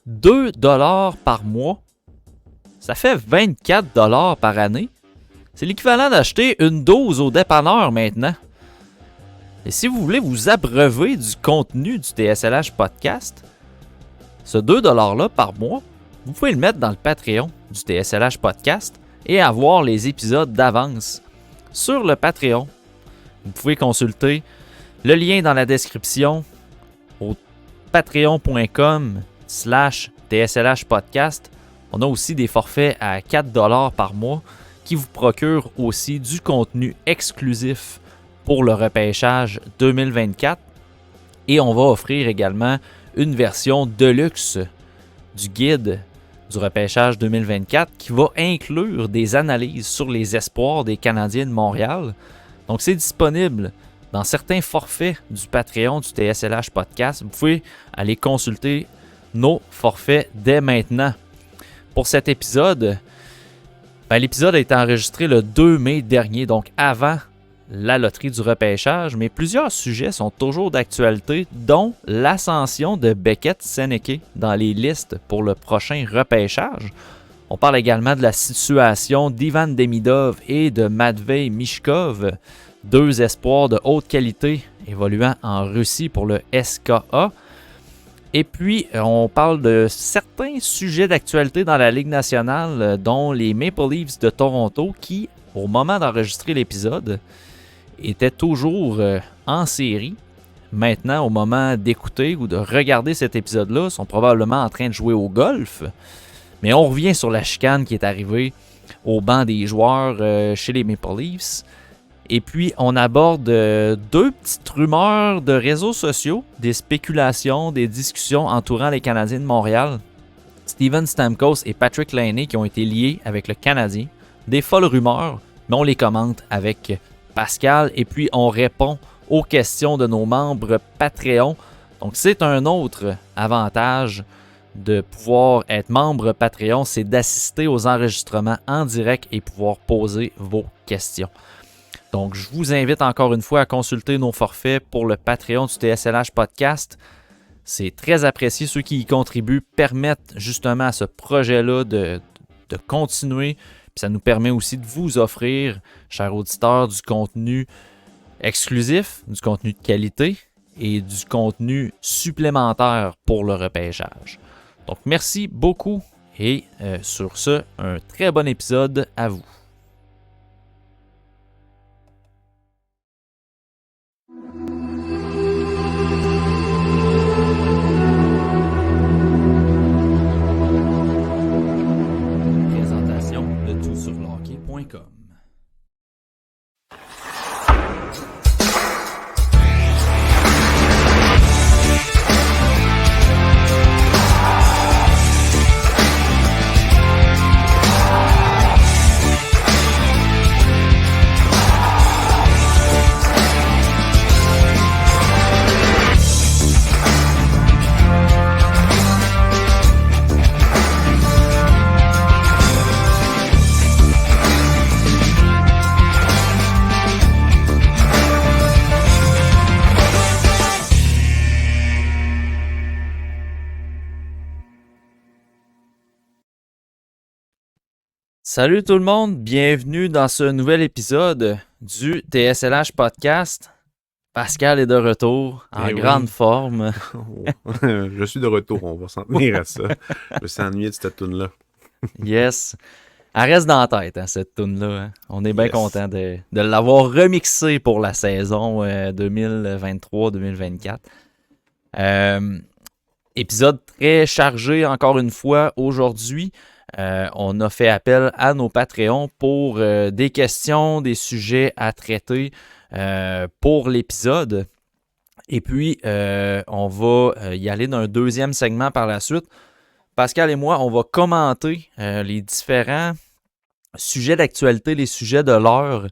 $2 par mois, ça fait 24 $ par année. C'est l'équivalent d'acheter une dose au dépanneur maintenant. Et si vous voulez vous abreuver du contenu du TSLH Podcast, ce 2$ par mois, vous pouvez le mettre dans le Patreon du TSLH Podcast et avoir les épisodes d'avance sur le Patreon. Vous pouvez consulter le lien dans la description au patreon.com/TSLH Podcast. On a aussi des forfaits à 4$ par mois qui vous procurent aussi du contenu exclusif pour le repêchage 2024. Et on va offrir également une version deluxe du guide du repêchage 2024 qui va inclure des analyses sur les espoirs des Canadiens de Montréal. Donc c'est disponible dans certains forfaits du Patreon du TSLH Podcast. Vous pouvez aller consulter nos forfaits dès maintenant. Pour cet épisode, l'épisode a été enregistré le 2 mai dernier, donc avant la loterie du repêchage, mais plusieurs sujets sont toujours d'actualité, dont l'ascension de Beckett Seneke dans les listes pour le prochain repêchage. On parle également de la situation d'Ivan Demidov et de Matvei Mishkov, deux espoirs de haute qualité évoluant en Russie pour le SKA. Et puis, on parle de certains sujets d'actualité dans la Ligue nationale, dont les Maple Leafs de Toronto, qui, au moment d'enregistrer l'épisode, étaient toujours en série. Maintenant, au moment d'écouter ou de regarder cet épisode-là, sont probablement en train de jouer au golf. Mais on revient sur la chicane qui est arrivée au banc des joueurs chez les Maple Leafs. Et puis, on aborde deux petites rumeurs de réseaux sociaux, des spéculations, des discussions entourant les Canadiens de Montréal. Steven Stamkos et Patrick Laine qui ont été liés avec le Canadien. Des folles rumeurs, mais on les commente avec Pascal. Et puis, on répond aux questions de nos membres Patreon. Donc, c'est un autre avantage de pouvoir être membre Patreon, c'est d'assister aux enregistrements en direct et pouvoir poser vos questions. Donc, je vous invite encore une fois à consulter nos forfaits pour le Patreon du TSLH Podcast. C'est très apprécié. Ceux qui y contribuent permettent justement à ce projet-là de continuer. Puis ça nous permet aussi de vous offrir, chers auditeurs, du contenu exclusif, du contenu de qualité et du contenu supplémentaire pour le repêchage. Donc, merci beaucoup et sur ce, un très bon épisode à vous. Salut tout le monde, bienvenue dans ce nouvel épisode du TSLH Podcast. Pascal est de retour, en grande forme. Je suis de retour, on va s'en tenir à ça. Je me suis ennuyé de cette toune-là. Yes. Elle reste dans la tête, cette toune-là. Hein. On est bien content de l'avoir remixée pour la saison 2023-2024. Épisode très chargé encore une fois aujourd'hui. On a fait appel à nos Patreons pour des questions, des sujets à traiter pour l'épisode. Et puis, on va y aller d'un deuxième segment par la suite. Pascal et moi, on va commenter les différents sujets d'actualité, les sujets de l'heure,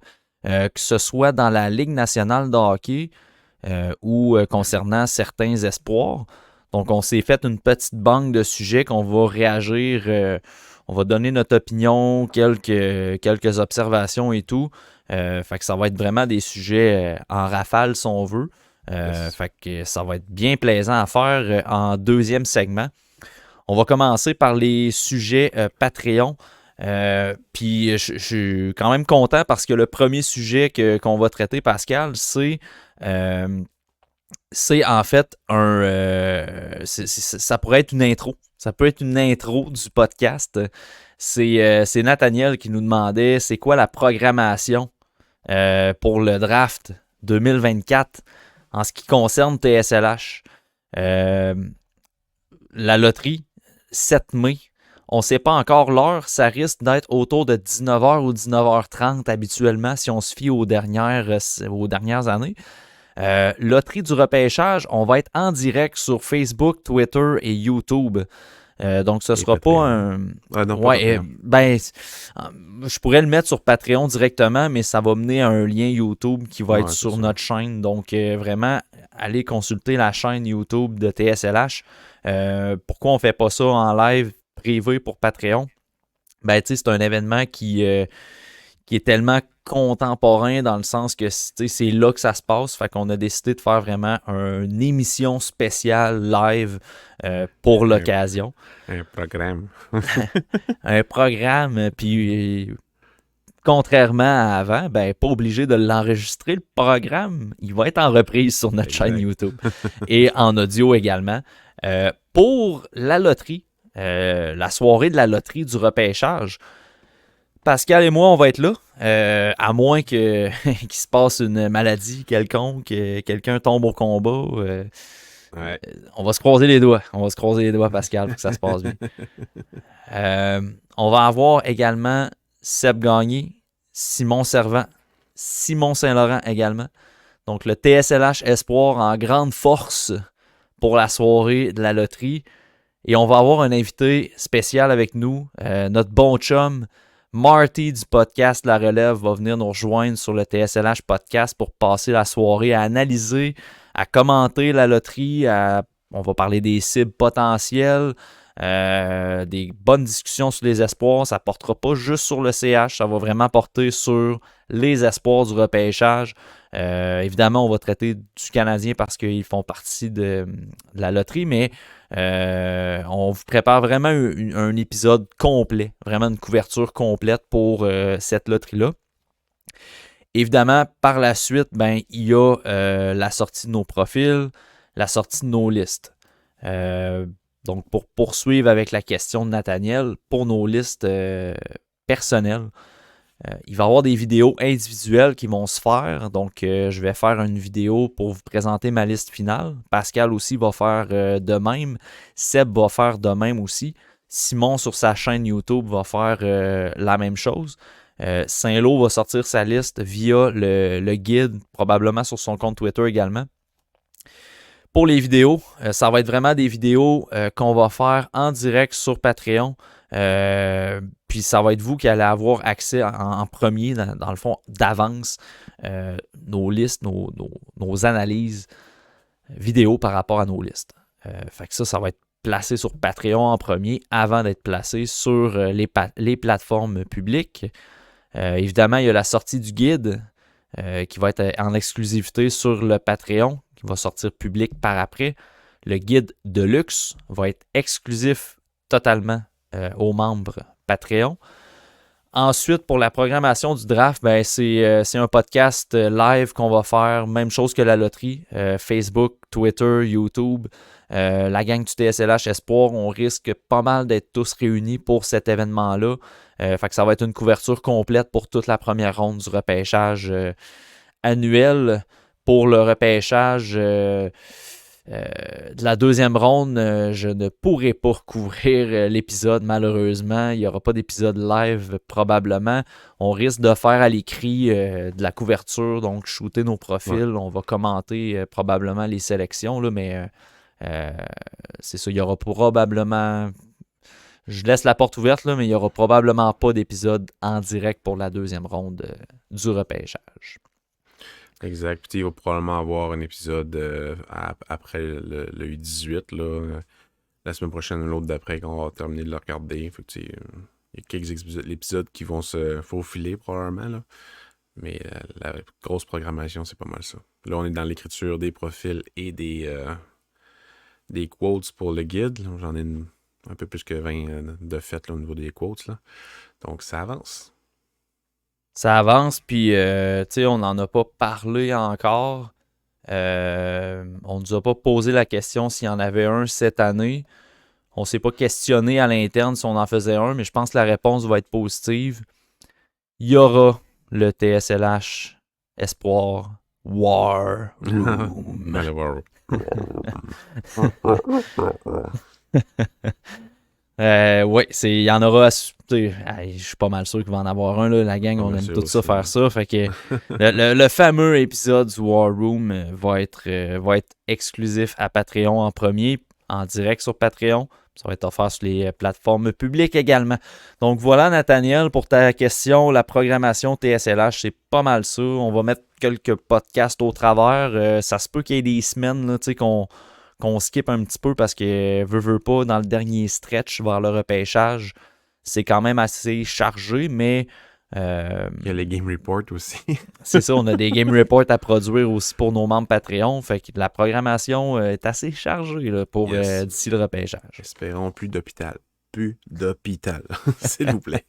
que ce soit dans la Ligue nationale de hockey ou concernant certains espoirs. Donc, on s'est fait une petite banque de sujets qu'on va réagir. On va donner notre opinion, quelques observations et tout. Fait que ça va être vraiment des sujets en rafale, si on veut. Fait que ça va être bien plaisant à faire en deuxième segment. On va commencer par les sujets Patreon. Puis je suis quand même content parce que le premier sujet qu'on va traiter, Pascal, c'est en fait ça pourrait être une intro. Ça peut être une intro du podcast. C'est Nathaniel qui nous demandait c'est quoi la programmation pour le draft 2024 en ce qui concerne TSLH. La loterie, 7 mai. On ne sait pas encore l'heure. Ça risque d'être autour de 19h ou 19h30 habituellement si on se fie aux dernières années. Loterie du repêchage, on va être en direct sur Facebook, Twitter et YouTube. Donc, ce ne sera pas un... non, ouais, je pourrais le mettre sur Patreon directement, mais ça va mener à un lien YouTube qui va être sur notre chaîne. Donc, vraiment, allez consulter la chaîne YouTube de TSLH. Pourquoi on ne fait pas ça en live privé pour Patreon? C'est un événement qui est tellement contemporain dans le sens que c'est là que ça se passe. Fait qu'on a décidé de faire vraiment une émission spéciale live pour l'occasion. Un programme. Un programme, puis contrairement à avant, pas obligé de l'enregistrer, le programme. Il va être en reprise sur notre chaîne YouTube et en audio également. Pour la loterie, la soirée de la loterie du repêchage, Pascal et moi, on va être là, à moins qu'il se passe une maladie quelconque, que quelqu'un tombe au combat. On va se croiser les doigts. On va se croiser les doigts, Pascal, pour que ça se passe bien. On va avoir également Seb Gagné, Simon Servant, Simon Saint-Laurent également. Donc, le TSLH Espoir en grande force pour la soirée de la loterie. Et on va avoir un invité spécial avec nous, notre bon chum, Marty du podcast La Relève va venir nous rejoindre sur le TSLH podcast pour passer la soirée à analyser, à commenter la loterie, on va parler des cibles potentielles, des bonnes discussions sur les espoirs. Ça ne portera pas juste sur le CH, ça va vraiment porter sur les espoirs du repêchage. Évidemment, on va traiter du Canadien parce qu'ils font partie de la loterie, mais on vous prépare vraiment un épisode complet, vraiment une couverture complète pour cette loterie-là. Évidemment, par la suite, il y a la sortie de nos profils, la sortie de nos listes. Donc, pour poursuivre avec la question de Nathaniel, pour nos listes personnelles, il va y avoir des vidéos individuelles qui vont se faire. Donc, je vais faire une vidéo pour vous présenter ma liste finale. Pascal aussi va faire de même. Seb va faire de même aussi. Simon, sur sa chaîne YouTube, va faire la même chose. Saint-Lô va sortir sa liste via le guide, probablement sur son compte Twitter également. Pour les vidéos, ça va être vraiment des vidéos qu'on va faire en direct sur Patreon. Puis ça va être vous qui allez avoir accès en premier, dans le fond, d'avance, nos listes, nos analyses vidéo par rapport à nos listes. Fait que ça va être placé sur Patreon en premier avant d'être placé sur les plateformes publiques. Évidemment, il y a la sortie du guide qui va être en exclusivité sur le Patreon, qui va sortir public par après. Le guide de luxe va être exclusif totalement aux membres Patreon. Ensuite, pour la programmation du draft, c'est un podcast live qu'on va faire. Même chose que la loterie. Facebook, Twitter, YouTube. La gang du TSLH Espoir, on risque pas mal d'être tous réunis pour cet événement-là. Fait que ça va être une couverture complète pour toute la première ronde du repêchage annuel. Pour le repêchage de la deuxième ronde, je ne pourrai pas couvrir l'épisode malheureusement. Il n'y aura pas d'épisode live probablement. On risque de faire à l'écrit de la couverture, donc shooter nos profils. Ouais. On va commenter probablement les sélections, là, mais c'est ça, il y aura probablement... Je laisse la porte ouverte, là, mais il n'y aura probablement pas d'épisode en direct pour la deuxième ronde du repêchage. Exact. Puis il va probablement avoir un épisode après le U18, là, la semaine prochaine ou l'autre d'après, quand on va terminer de le regarder. Fait que, il y a quelques épisodes qui vont se faufiler probablement, là. Mais la grosse programmation, c'est pas mal ça. Là, on est dans l'écriture des profils et des quotes pour le guide. J'en ai un peu plus que 20 de fait là, au niveau des quotes. Là. Donc, ça avance. Ça avance, puis on n'en a pas parlé encore. On nous a pas posé la question s'il y en avait un cette année. On s'est pas questionné à l'interne si on en faisait un, mais je pense que la réponse va être positive. Il y aura le TSLH Espoir War Room. Oui, il y en aura. Je suis pas mal sûr qu'il va en avoir un. Là, la gang, on aime tout ça faire ça. Fait que le fameux épisode du War Room va être exclusif à Patreon en premier, en direct sur Patreon. Ça va être offert sur les plateformes publiques également. Donc voilà, Nathaniel, pour ta question, la programmation TSLH, c'est pas mal ça. On va mettre quelques podcasts au travers. Ça se peut qu'il y ait des semaines là, qu'on skip un petit peu parce que veut pas, dans le dernier stretch vers le repêchage, c'est quand même assez chargé, mais il y a les Game Report aussi. C'est ça, on a des Game Reports à produire aussi pour nos membres Patreon. Fait que la programmation est assez chargée là, pour d'ici le repêchage. Espérons plus d'hôpital. Plus d'hôpital, s'il vous plaît.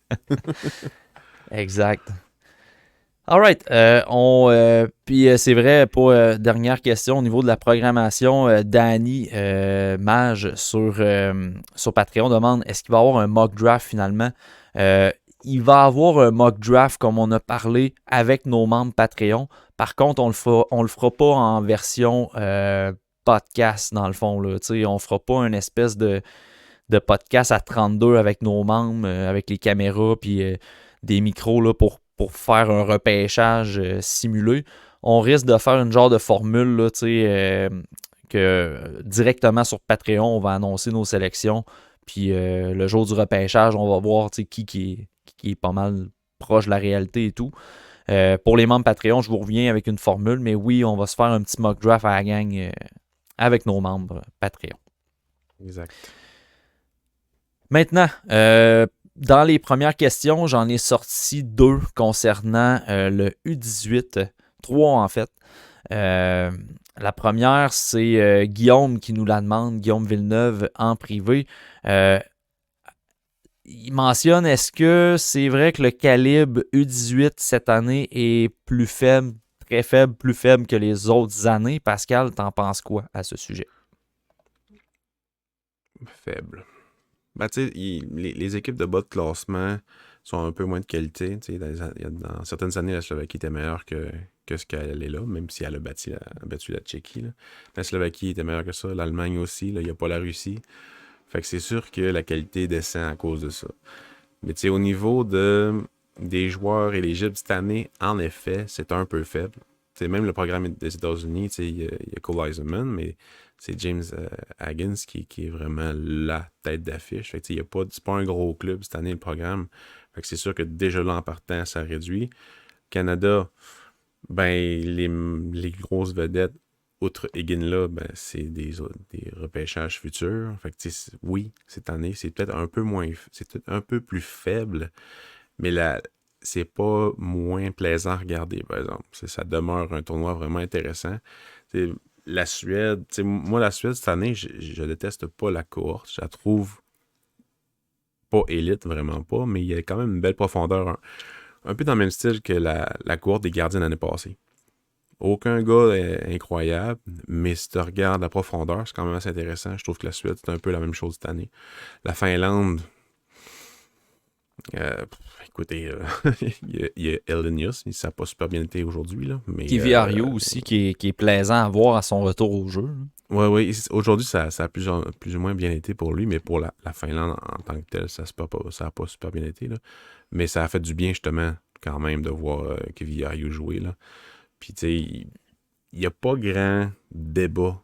Exact. Alright, puis c'est vrai, pour dernière question au niveau de la programmation, Danny Mage sur Patreon demande est-ce qu'il va y avoir un mock draft finalement? Il va y avoir un mock draft comme on a parlé avec nos membres Patreon. Par contre, on le fera pas en version podcast dans le fond. Là. On ne fera pas une espèce de podcast à 32 avec nos membres, avec les caméras puis des micros là, pour faire un repêchage simulé. On risque de faire une genre de formule là, que directement sur Patreon, on va annoncer nos sélections. Puis le jour du repêchage, on va voir qui est pas mal proche de la réalité et tout. Pour les membres Patreon, je vous reviens avec une formule, mais oui, on va se faire un petit mock draft à la gang avec nos membres Patreon. Exact. Maintenant, dans les premières questions, j'en ai sorti 2 concernant le U18, 3 en fait. La première, c'est Guillaume qui nous la demande, Guillaume Villeneuve en privé. Il mentionne, est-ce que c'est vrai que le calibre U18 cette année est plus faible, très faible, plus faible que les autres années? Pascal, t'en penses quoi à ce sujet? Faible. Ben, tu sais, les équipes de bas de classement sont un peu moins de qualité. Dans certaines années, la Slovaquie était meilleure que ce qu'elle est là, même si elle a battu la Tchéquie. Là. La Slovaquie était meilleure que ça, l'Allemagne aussi, il n'y a pas la Russie. Fait que c'est sûr que la qualité descend à cause de ça. Mais tu sais, au niveau des joueurs éligibles cette année, en effet, c'est un peu faible. T'sais, même le programme des États-Unis, il y a Cole Eisenman, mais c'est James Higgins qui est vraiment la tête d'affiche. Fait que c'est pas un gros club cette année, le programme. Fait que c'est sûr que déjà là, en partant, ça réduit. Canada, ben les grosses vedettes, outre Higgins là, ben, c'est des repêchages futurs. Fait que oui, cette année, c'est peut-être un peu moins, c'est peut-être un peu plus faible, mais c'est pas moins plaisant à regarder, par exemple. Ça demeure un tournoi vraiment intéressant. T'sais, la Suède, moi, la Suède, cette année, je déteste pas la cohorte. Je la trouve pas élite, vraiment pas, mais il y a quand même une belle profondeur. Un peu dans le même style que la cohorte des gardiens l'année passée. Aucun gars est incroyable, mais si tu regardes la profondeur, c'est quand même assez intéressant. Je trouve que la Suède, c'est un peu la même chose cette année. La Finlande, écoutez, il y a Elenius, ça n'a pas super bien été aujourd'hui. Kivi Ario aussi, qui est plaisant à voir à son retour au jeu. Oui. Aujourd'hui, ça a plus ou moins bien été pour lui, mais pour la Finlande en tant que telle, ça n'a pas super bien été. Là. Mais ça a fait du bien, justement, quand même, de voir Kivi Ario jouer. Là. Puis, tu sais, il n'y a pas grand débat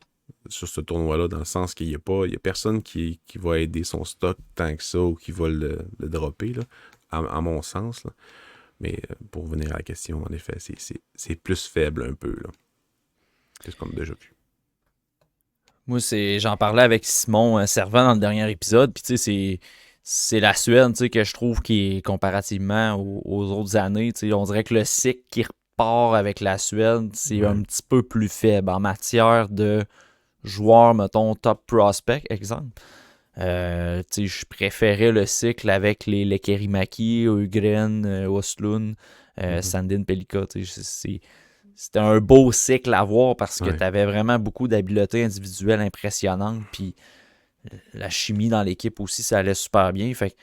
sur ce tournoi-là, dans le sens qu'il n'y a personne qui va aider son stock tant que ça ou qui va le dropper, là, à mon sens. Là. Mais pour revenir à la question, en effet, c'est plus faible un peu. Là. C'est ce qu'on a déjà vu. Moi, j'en parlais avec Simon Servant dans le dernier épisode, puis tu sais, c'est la Suède que je trouve qui est comparativement aux autres années. On dirait que le cycle qui repart avec la Suède, c'est un petit peu plus faible en matière de joueurs, mettons, top prospect, exemple. Je préférais le cycle avec les Lekerimaki, Ugren, Oslund, Sandin Pelika. C'était un beau cycle à voir parce que tu avais vraiment beaucoup d'habiletés individuelles impressionnantes. Puis la chimie dans l'équipe aussi, ça allait super bien. Fait que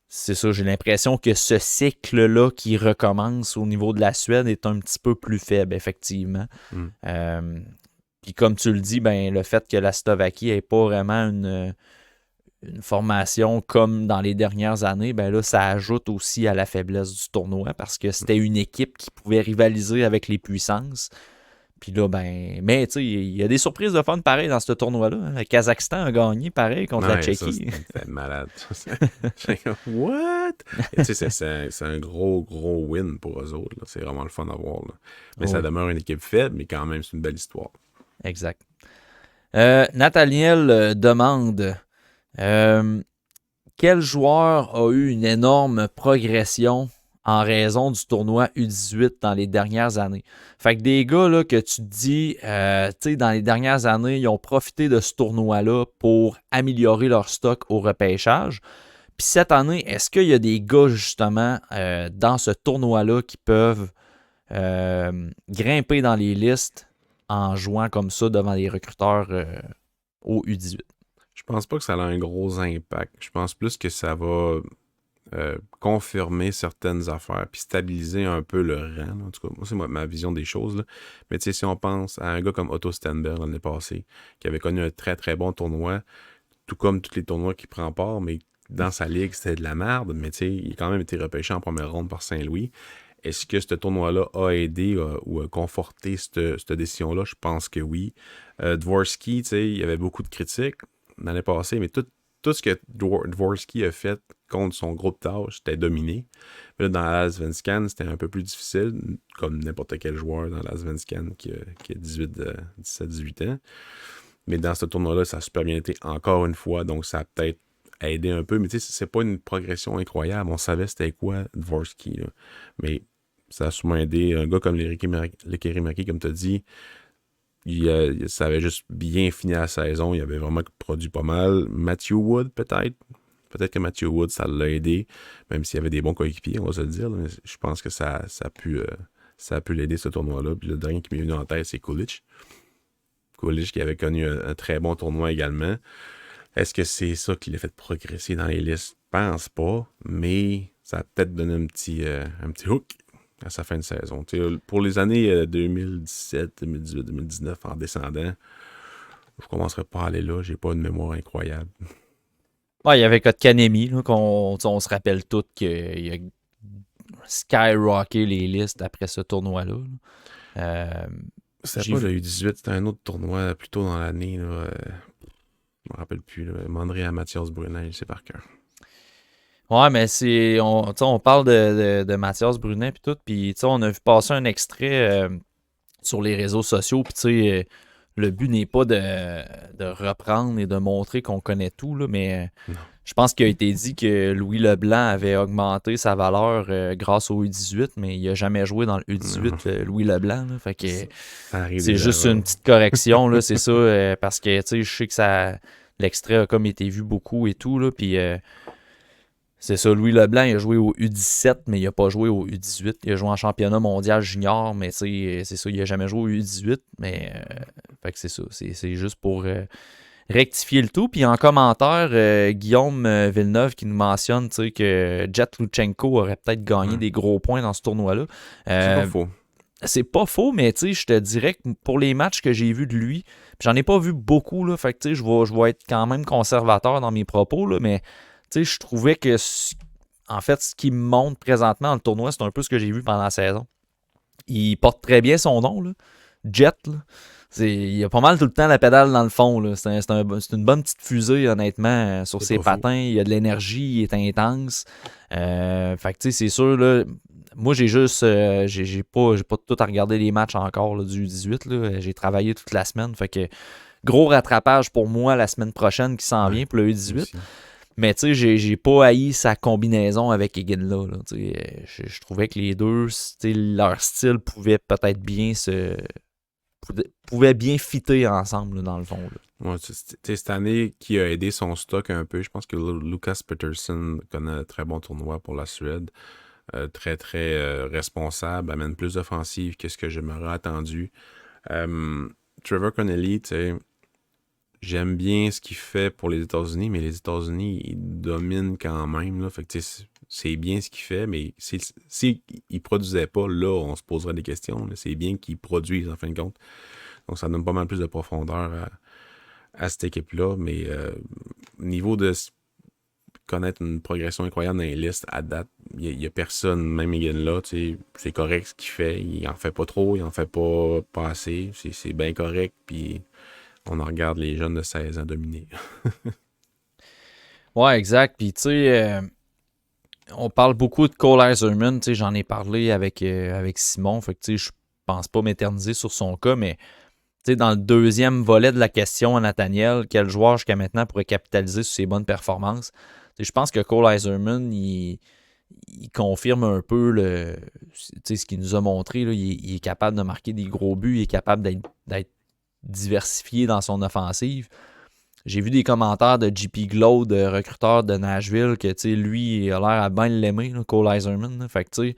c'est ça, j'ai l'impression que ce cycle-là qui recommence au niveau de la Suède est un petit peu plus faible, effectivement. Puis comme tu le dis, ben, le fait que la Slovaquie n'ait pas vraiment une formation comme dans les dernières années, ben là, ça ajoute aussi à la faiblesse du tournoi parce que c'était une équipe qui pouvait rivaliser avec les puissances. Puis là, ben, mais tu sais, il y a des surprises de fun pareil dans ce tournoi-là. Le Kazakhstan a gagné pareil contre la Tchéquie. C'était malade. What? C'est un gros win pour eux autres. Là. C'est vraiment le fun à voir. Là. Mais ça demeure une équipe faible, mais quand même, c'est une belle histoire. Exact. Nathaniel demande quel joueur a eu une énorme progression en raison du tournoi U18 dans les dernières années. Fait que des gars là, que tu te dis, tu sais, dans les dernières années, ils ont profité de ce tournoi-là pour améliorer leur stock au repêchage. Puis cette année, est-ce qu'il y a des gars, justement, dans ce tournoi-là qui peuvent grimper dans les listes en jouant comme ça devant les recruteurs au U18? Je pense pas que ça a un gros impact. Je pense plus que ça va confirmer certaines affaires puis stabiliser un peu le rang. Là. En tout cas, moi, c'est ma vision des choses. Là. Mais tu sais, si on pense à un gars comme Otto Stenberg l'année passée, qui avait connu un très très bon tournoi, tout comme tous les tournois qu'il prend part, mais dans sa ligue, c'était de la merde, mais tu sais, il a quand même été repêché en première ronde par Saint-Louis. Est-ce que ce tournoi-là a aidé ou a conforté cette décision-là? Je pense que oui. Dvorsky, tu sais, il y avait beaucoup de critiques l'année passée, mais tout ce que Dvorsky a fait contre son groupe tâche, c'était dominé. Mais là, dans l'Allsvenskan, c'était un peu plus difficile, comme n'importe quel joueur dans l'Allsvenskan qui a 17-18 ans. Mais dans ce tournoi-là, ça a super bien été encore une fois, donc ça a peut-être aidé un peu. Mais tu sais, c'est pas une progression incroyable. On savait c'était quoi Dvorsky. Là. Mais ça a sûrement aidé. Un gars comme Lekerimaki, comme tu as dit, ça avait juste bien fini la saison. Il avait vraiment produit pas mal. Matthew Wood, peut-être. Peut-être que Matthew Wood, ça l'a aidé, même s'il y avait des bons coéquipiers, on va se le dire. Mais je pense que ça a pu l'aider, ce tournoi-là. Puis le dernier qui m'est venu en tête, c'est Kulich. Kulich qui avait connu un très bon tournoi également. Est-ce que c'est ça qui l'a fait progresser dans les listes? Je pense pas, mais ça a peut-être donné un petit hook à sa fin de saison. T'sais, pour les années 2017, 2018, 2019, en descendant, je commencerai pas à aller là. J'ai pas une mémoire incroyable. Ouais, il y avait Kotkaniemi, on se rappelle tous qu'il a skyrocké les listes après ce tournoi-là. C'était pas le U18, c'était un autre tournoi plus tôt dans l'année. Là, je me rappelle plus. Mandré à Mathias Brunet, c'est par cœur. Ouais, mais on parle de Mathias Brunet puis tout, puis on a vu passer un extrait sur les réseaux sociaux, puis tu sais, le but n'est pas de reprendre et de montrer qu'on connaît tout, là, mais je pense qu'il a été dit que Louis Leblanc avait augmenté sa valeur grâce au U18, mais il n'a jamais joué dans le U18, Louis Leblanc. Là, fait que c'est juste une petite correction, là, c'est ça, parce que je sais que l'extrait a comme été vu beaucoup et tout, là, puis c'est ça, Louis Leblanc, il a joué au U17, mais il n'a pas joué au U18. Il a joué en championnat mondial junior, mais c'est ça, il n'a jamais joué au U18. Mais fait que c'est ça, c'est juste pour rectifier le tout. Puis en commentaire, Guillaume Villeneuve qui nous mentionne que Jet Luchenko aurait peut-être gagné des gros points dans ce tournoi-là. C'est pas faux. C'est pas faux, mais je te dirais que pour les matchs que j'ai vus de lui, j'en ai pas vu beaucoup, là, fait que je vais être quand même conservateur dans mes propos, là, mais je trouvais que, en fait, ce qui me montre présentement dans le tournoi, c'est un peu ce que j'ai vu pendant la saison. Il porte très bien son nom, là. Jet. Là. Il a pas mal tout le temps la pédale dans le fond. Là. C'est une bonne petite fusée, honnêtement, sur ses patins. Il y a de l'énergie, il est intense. Fait que, c'est sûr, là, moi, j'ai juste. J'ai pas tout à regarder les matchs encore là, du 18. Là. J'ai travaillé toute la semaine. Fait que, gros rattrapage pour moi la semaine prochaine qui s'en vient pour le U18. Aussi. Mais tu sais, j'ai pas haï sa combinaison avec Iginla. Je trouvais que les deux, leur style pouvait peut-être bien se pouvaient bien fitter ensemble, là, dans le fond. Là. Ouais, cette année, qui a aidé son stock un peu, je pense que Lucas Peterson connaît un très bon tournoi pour la Suède. Très, très responsable, amène plus d'offensive que ce que je m'aurais attendu. Trevor Connelly, tu sais, j'aime bien ce qu'il fait pour les États-Unis, mais les États-Unis, ils dominent quand même. Là. Fait que, c'est bien ce qu'il fait, mais s'il ne produisait pas, là, on se poserait des questions. Là. C'est bien qu'il produise, en fin de compte. Donc, ça donne pas mal plus de profondeur à cette équipe-là. Mais niveau de connaître une progression incroyable dans les listes, à date, il n'y a personne, même Egan là, c'est correct ce qu'il fait. Il en fait pas trop, il en fait pas assez. C'est bien correct, puis on en regarde les jeunes de 16 ans dominer. Ouais, exact. Puis, tu sais, on parle beaucoup de Cole Eiserman. Tu sais, j'en ai parlé avec Simon. Fait que, tu sais, je pense pas m'éterniser sur son cas, mais, tu sais, dans le deuxième volet de la question à Nathaniel, quel joueur jusqu'à maintenant pourrait capitaliser sur ses bonnes performances? Tu sais, je pense que Cole Eiserman, il confirme un peu ce qu'il nous a montré. Là. Il est capable de marquer des gros buts, il est capable d'être diversifié dans son offensive. J'ai vu des commentaires de JP Glow, de recruteur de Nashville, que lui, il a l'air à bien l'aimer, là, Cole Eiserman. Là. Fait que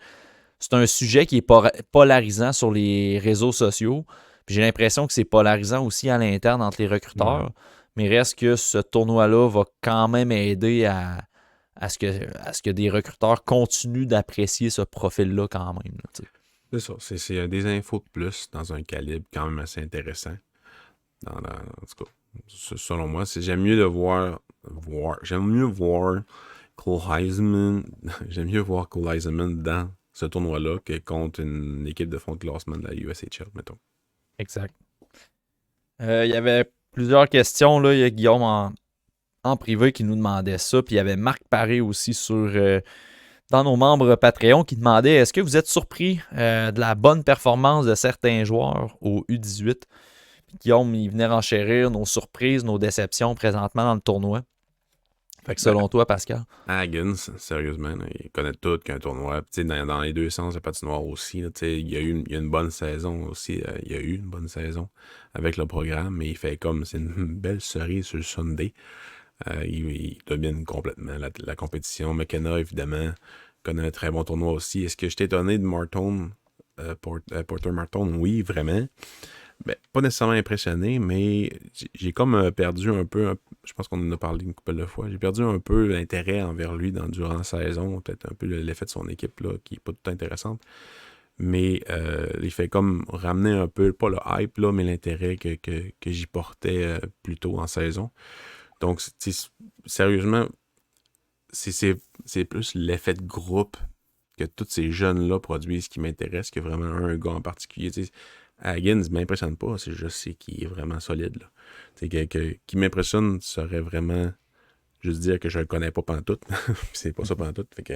c'est un sujet qui est polarisant sur les réseaux sociaux. Puis j'ai l'impression que c'est polarisant aussi à l'interne entre les recruteurs. Ouais. Mais reste que ce tournoi-là va quand même aider à ce que des recruteurs continuent d'apprécier ce profil-là quand même. Là, c'est ça. C'est des infos de plus dans un calibre quand même assez intéressant. En tout cas, selon moi, j'aime mieux j'aime mieux voir Cole Eiserman dans ce tournoi-là que contre une équipe de fond de classement de la USHL, mettons. Exact. Il y avait plusieurs questions. Là. Il y a Guillaume en privé qui nous demandait ça. Puis il y avait Marc Paré aussi dans nos membres Patreon qui demandait est-ce que vous êtes surpris de la bonne performance de certains joueurs au U18? Puis Guillaume, il venait renchérir nos surprises, nos déceptions présentement dans le tournoi. Fait que selon toi, Pascal? Hagens, sérieusement, là, il connaît tout qu'un tournoi. Dans les deux sens, le patinoire aussi. Là, il y a une bonne saison aussi. Il y a eu une bonne saison avec le programme, mais il fait comme c'est une belle cerise sur le Sunday. Il domine complètement la compétition. McKenna, évidemment, connaît un très bon tournoi aussi. Est-ce que je t'ai étonné de Martone, Porter Martone? Oui, vraiment. Ben, pas nécessairement impressionné, mais j'ai comme perdu un peu, je pense qu'on en a parlé une couple de fois, j'ai perdu un peu l'intérêt envers lui durant la saison, peut-être un peu l'effet de son équipe là, qui n'est pas tout intéressante. Mais il fait comme ramener un peu, pas le hype, là, mais l'intérêt que j'y portais plus tôt en saison. Donc, sérieusement, c'est plus l'effet de groupe que tous ces jeunes-là produisent qui m'intéresse que vraiment un gars en particulier. Hagens ne m'impressionne pas, c'est juste qu'il est vraiment solide. Là. Qui m'impressionne serait vraiment juste dire que je le connais pas pantoute. C'est pas ça pantoute. Fait que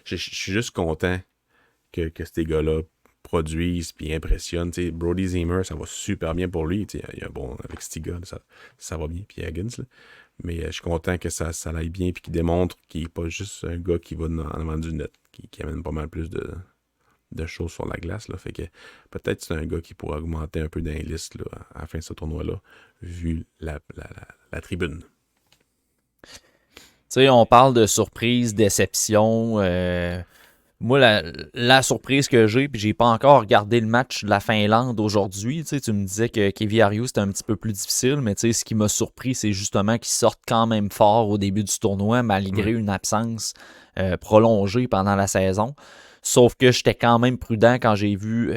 je suis juste content que ces gars-là produisent puis impressionnent. T'sais, Brody Zimmer, ça va super bien pour lui. Il y a bon, avec Stiga, ça va bien. Puis Hagens, là. Mais je suis content que ça aille bien puis qu'il démontre qu'il n'est pas juste un gars qui va en avant du net, qui amène pas mal plus de choses sur la glace. Là. Fait que peut-être c'est un gars qui pourrait augmenter un peu dans les listes là, à la fin de ce tournoi-là, vu la tribune. Tu sais, on parle de surprise, déception. Moi, la surprise que j'ai, puis j'ai pas encore regardé le match de la Finlande aujourd'hui. Tu me disais que Kevin Ariou, c'était un petit peu plus difficile, mais ce qui m'a surpris, c'est justement qu'ils sortent quand même fort au début du tournoi, malgré une absence prolongée pendant la saison. Sauf que j'étais quand même prudent quand j'ai vu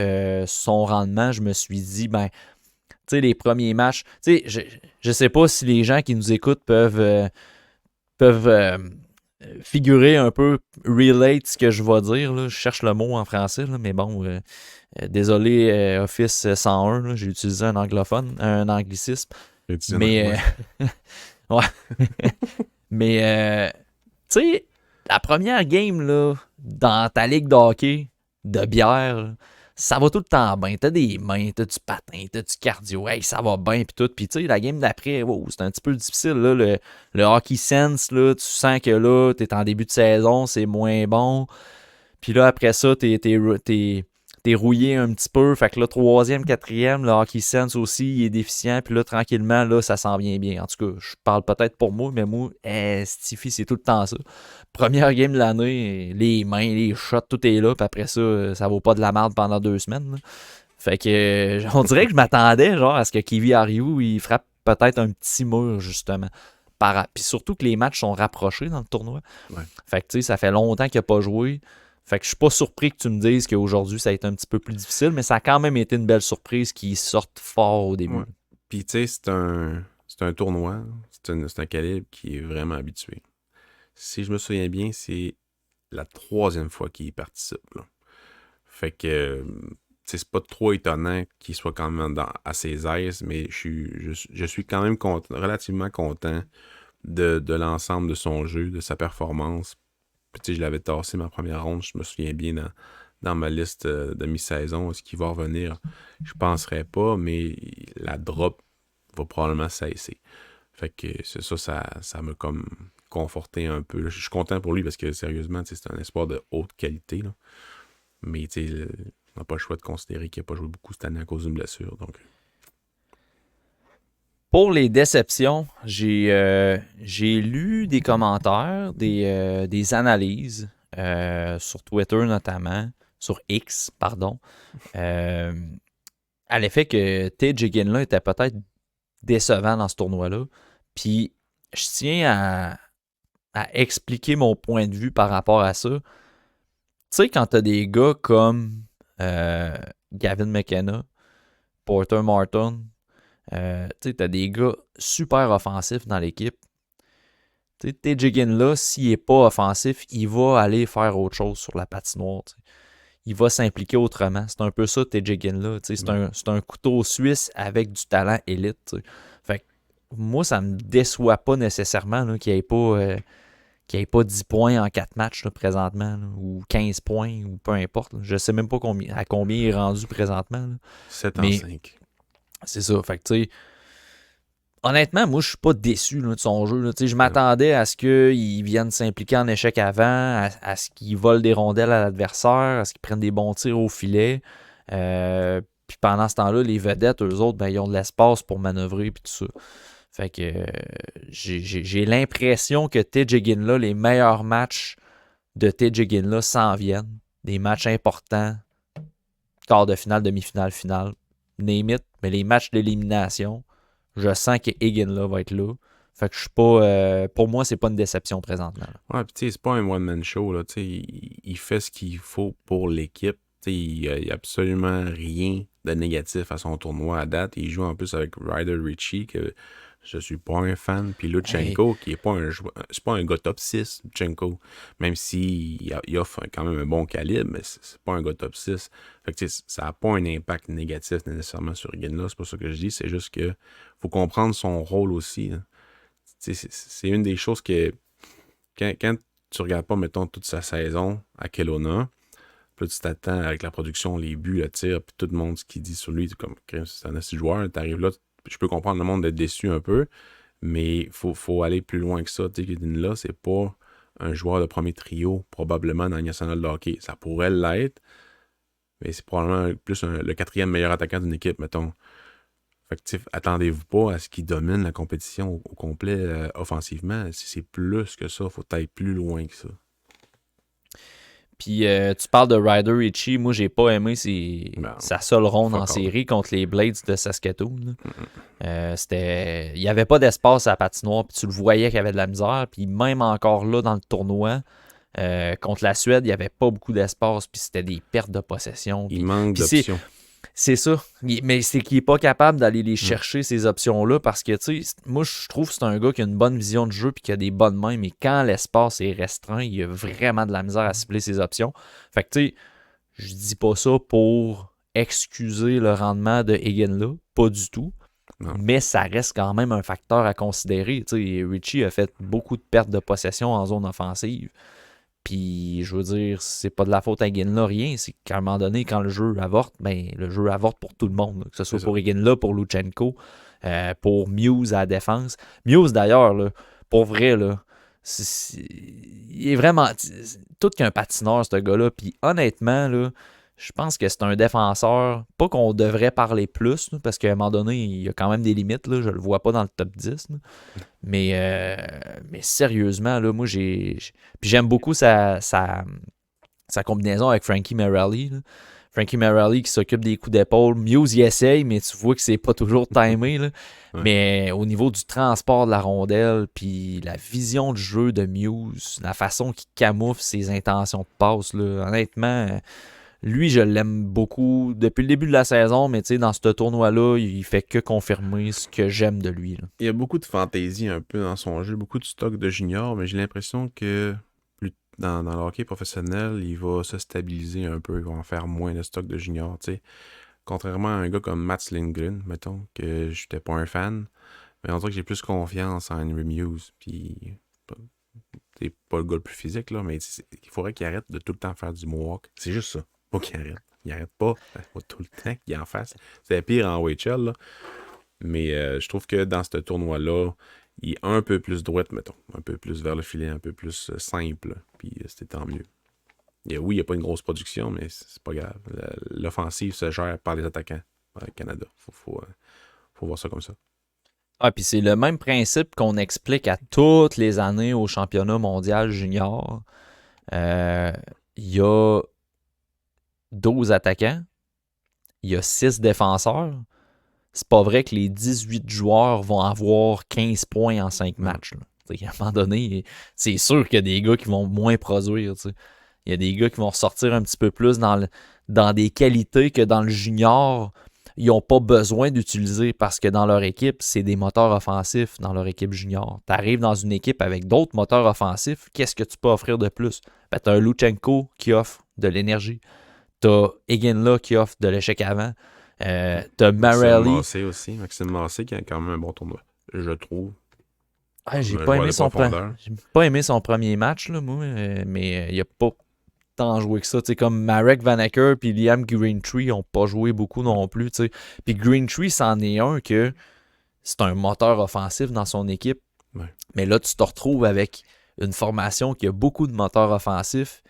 son rendement. Je me suis dit, les premiers matchs, je sais pas si les gens qui nous écoutent peuvent figurer un peu, relate ce que je vais dire. Là. Je cherche le mot en français, là, mais bon, désolé, Office 101, là, j'ai utilisé un anglophone, un anglicisme. Mais, ouais. Mais, tu sais, la première game, là, dans ta ligue de hockey, de bière, là, ça va tout le temps bien. T'as des mains, t'as du patin, t'as du cardio, hey, ça va bien, puis tout. Puis tu sais, la game d'après, wow, c'est un petit peu difficile, là, le hockey sense, là, tu sens que là, t'es en début de saison, c'est moins bon. Puis là, après ça, t'es t'es rouillé un petit peu. Fait que là, 3e, 4e, le hockey sense aussi, il est déficient. Puis là, tranquillement, là, ça s'en vient bien. En tout cas, je parle peut-être pour moi, mais moi, Stiffy, c'est tout le temps ça. Première game de l'année, les mains, les shots, tout est là. Puis après ça, ça vaut pas de la merde pendant 2 semaines. Là. Fait que, on dirait que je m'attendais, genre, à ce que Kiwi Ariou, il frappe peut-être un petit mur, justement. Puis surtout que les matchs sont rapprochés dans le tournoi. Ouais. Fait que, tu sais, ça fait longtemps qu'il n'a pas joué. Fait que je suis pas surpris que tu me dises qu'aujourd'hui, ça a été un petit peu plus difficile, mais ça a quand même été une belle surprise qu'il sorte fort au début. Ouais. Puis, tu sais, c'est un tournoi, c'est un calibre qui est vraiment habitué. Si je me souviens bien, c'est la 3e fois qu'il participe. Là. Fait que, c'est pas trop étonnant qu'il soit quand même à ses aises, mais je suis quand même relativement content de l'ensemble de son jeu, de sa performance. Puis, je l'avais tassé ma première ronde, je me souviens bien dans ma liste de mi-saison. Est-ce qu'il va revenir? Je penserais pas, mais la drop va probablement cesser. Fait que c'est ça m'a comme conforté un peu. Je suis content pour lui parce que sérieusement, c'est un espoir de haute qualité. Là. Mais on n'a pas le choix de considérer qu'il n'a pas joué beaucoup cette année à cause d'une blessure. Donc. Pour les déceptions, j'ai lu des commentaires, des analyses sur Twitter notamment, sur X, pardon, à l'effet que TJ Ginla était peut-être décevant dans ce tournoi-là. Puis je tiens à expliquer mon point de vue par rapport à ça. Tu sais, quand t'as des gars comme Gavin McKenna, Porter Martin, tu sais, t'as des gars super offensifs dans l'équipe. Tu sais, TJ Ginla, s'il n'est pas offensif, il va aller faire autre chose sur la patinoire. T'sais. Il va s'impliquer autrement. C'est un peu ça, TJ Ginla. C'est un couteau suisse avec du talent élite. T'sais. Fait que moi, ça me déçoit pas nécessairement là, qu'il n'y ait pas 10 points en 4 matchs là, présentement, là, ou 15 points, ou peu importe. Là. Je sais même pas à combien il est rendu présentement. Là. 7 en 5. C'est ça. Fait que, tu sais, honnêtement, moi, je suis pas déçu là, de son jeu. Là. Je m'attendais à ce qu'il vienne s'impliquer en échec avant, à ce qu'il vole des rondelles à l'adversaire, à ce qu'il prenne des bons tirs au filet. Puis pendant ce temps-là, les vedettes, eux autres, ben, ils ont de l'espace pour manœuvrer puis tout ça. Fait que j'ai l'impression que TJ Ginla, les meilleurs matchs de TJ Ginla s'en viennent. Des matchs importants, quart de finale, demi-finale, finale. Name it, mais les matchs d'élimination, je sens que Ginla va être là. Fait que je suis pas. Pour moi, c'est pas une déception présentement. Là. Ouais, puis tu sais, c'est pas un one-man show. Là, il fait ce qu'il faut pour l'équipe. Il n'y a absolument rien de négatif à son tournoi à date. Il joue en plus avec Ryder Ritchie, que je suis pas un fan. Puis Luchenko, qui est pas c'est pas un gars top 6, Luchenko. Même s'il offre quand même un bon calibre, mais c'est pas un gars top 6. Fait que ça n'a pas un impact négatif nécessairement sur Ginla. C'est pas ça que je dis. C'est juste que faut comprendre son rôle aussi. Là. C'est une des choses que quand tu regardes pas, mettons, toute sa saison à Kelowna, puis tu t'attends avec la production, les buts, le tir, puis tout le monde ce qu'il dit sur lui, comme c'est un assis joueur, t'arrives là, je peux comprendre le monde d'être déçu un peu, mais faut aller plus loin que ça. Tu sais, là, c'est pas un joueur de premier trio, probablement dans le national de hockey. Ça pourrait l'être, mais c'est probablement plus le 4e meilleur attaquant d'une équipe, mettons. Fait que, attendez-vous pas à ce qu'il domine la compétition au complet offensivement. Si c'est plus que ça, faut être plus loin que ça. Puis tu parles de Ryder Ritchie. Moi, j'ai pas aimé sa seule ronde en série contre les Blades de Saskatoon. Il n'y avait pas d'espace à la patinoire, puis tu le voyais qu'il y avait de la misère. Puis même encore là, dans le tournoi, contre la Suède, il n'y avait pas beaucoup d'espace, puis c'était des pertes de possession. Il manque d'options. C'est ça. Mais c'est qu'il n'est pas capable d'aller les chercher, ces options-là, parce que, tu sais, moi, je trouve que c'est un gars qui a une bonne vision de jeu puis qui a des bonnes mains, mais quand l'espace est restreint, il a vraiment de la misère à cibler ses options. Fait que, tu sais, je dis pas ça pour excuser le rendement de Ginla, pas du tout. Non. Mais ça reste quand même un facteur à considérer. Tu sais, Ritchie a fait beaucoup de pertes de possession en zone offensive. Puis, je veux dire, c'est pas de la faute à Ginla, rien. C'est qu'à un moment donné, quand le jeu avorte, ben, le jeu avorte pour tout le monde. Là. Que ce soit pour Ginla, pour Luchenko, pour Muse à la défense. Muse, d'ailleurs, là, pour vrai, là, il est vraiment... Tout qu'un patineur, ce gars-là. Puis, honnêtement, là, Je pense que c'est un défenseur, pas qu'on devrait parler plus, là, parce qu'à un moment donné, il y a quand même des limites, là, je le vois pas dans le top 10. Là. Mais sérieusement, là, moi, puis j'aime beaucoup sa combinaison avec Frankie Merrelli. Là. Frankie Merrelli qui s'occupe des coups d'épaule. Muse y essaye, mais tu vois que c'est pas toujours timé. Là. Ouais. Mais au niveau du transport de la rondelle, puis la vision du jeu de Muse, la façon qu'il camoufle ses intentions de passe, là, honnêtement, lui, je l'aime beaucoup depuis le début de la saison, mais dans ce tournoi-là, il fait que confirmer ce que j'aime de lui. Là. Il y a beaucoup de fantaisie un peu dans son jeu, beaucoup de stock de junior, mais j'ai l'impression que dans le hockey professionnel, il va se stabiliser un peu, il va en faire moins de stock de junior, tu sais. Contrairement à un gars comme Mats Lindgren, mettons, que j'étais pas un fan, mais on dirait que j'ai plus confiance en Henry Muse, puis c'est pas le gars le plus physique, là, mais il faudrait qu'il arrête de tout le temps faire du mohawk. C'est juste ça. Pas qu'il arrête. Il arrête pas. Faut tout le temps qu'il en fasse. C'est pire en OHL, là. Mais je trouve que dans ce tournoi-là, il est un peu plus droite, mettons. Un peu plus vers le filet, un peu plus simple. Puis c'était tant mieux. Oui, il n'y a pas une grosse production, mais c'est pas grave. L'offensive se gère par les attaquants au Canada. Faut voir ça comme ça. Ah, puis c'est le même principe qu'on explique à toutes les années au championnat mondial junior. Il y a 12 attaquants, il y a 6 défenseurs. C'est pas vrai que les 18 joueurs vont avoir 15 points en 5 matchs. Là. À un moment donné, c'est sûr qu'il y a des gars qui vont moins produire. T'sais. Il y a des gars qui vont ressortir un petit peu plus dans des qualités que dans le junior, ils n'ont pas besoin d'utiliser parce que dans leur équipe, c'est des moteurs offensifs dans leur équipe junior. Tu arrives dans une équipe avec d'autres moteurs offensifs, qu'est-ce que tu peux offrir de plus? Ben, tu as un Luchenko qui offre de l'énergie. Tu as Iginla qui offre de l'échec avant. T'as Marelli. Maxime Massé qui a quand même un bon tournoi, je trouve. J'ai pas aimé son premier match, là, moi, mais il a pas tant joué que ça. T'sais, comme Marek Vanacker et Liam Greentree n'ont pas joué beaucoup non plus. T'sais. Puis Greentree, c'en est un que c'est un moteur offensif dans son équipe. Ouais. Mais là, tu te retrouves avec une formation qui a beaucoup de moteurs offensifs.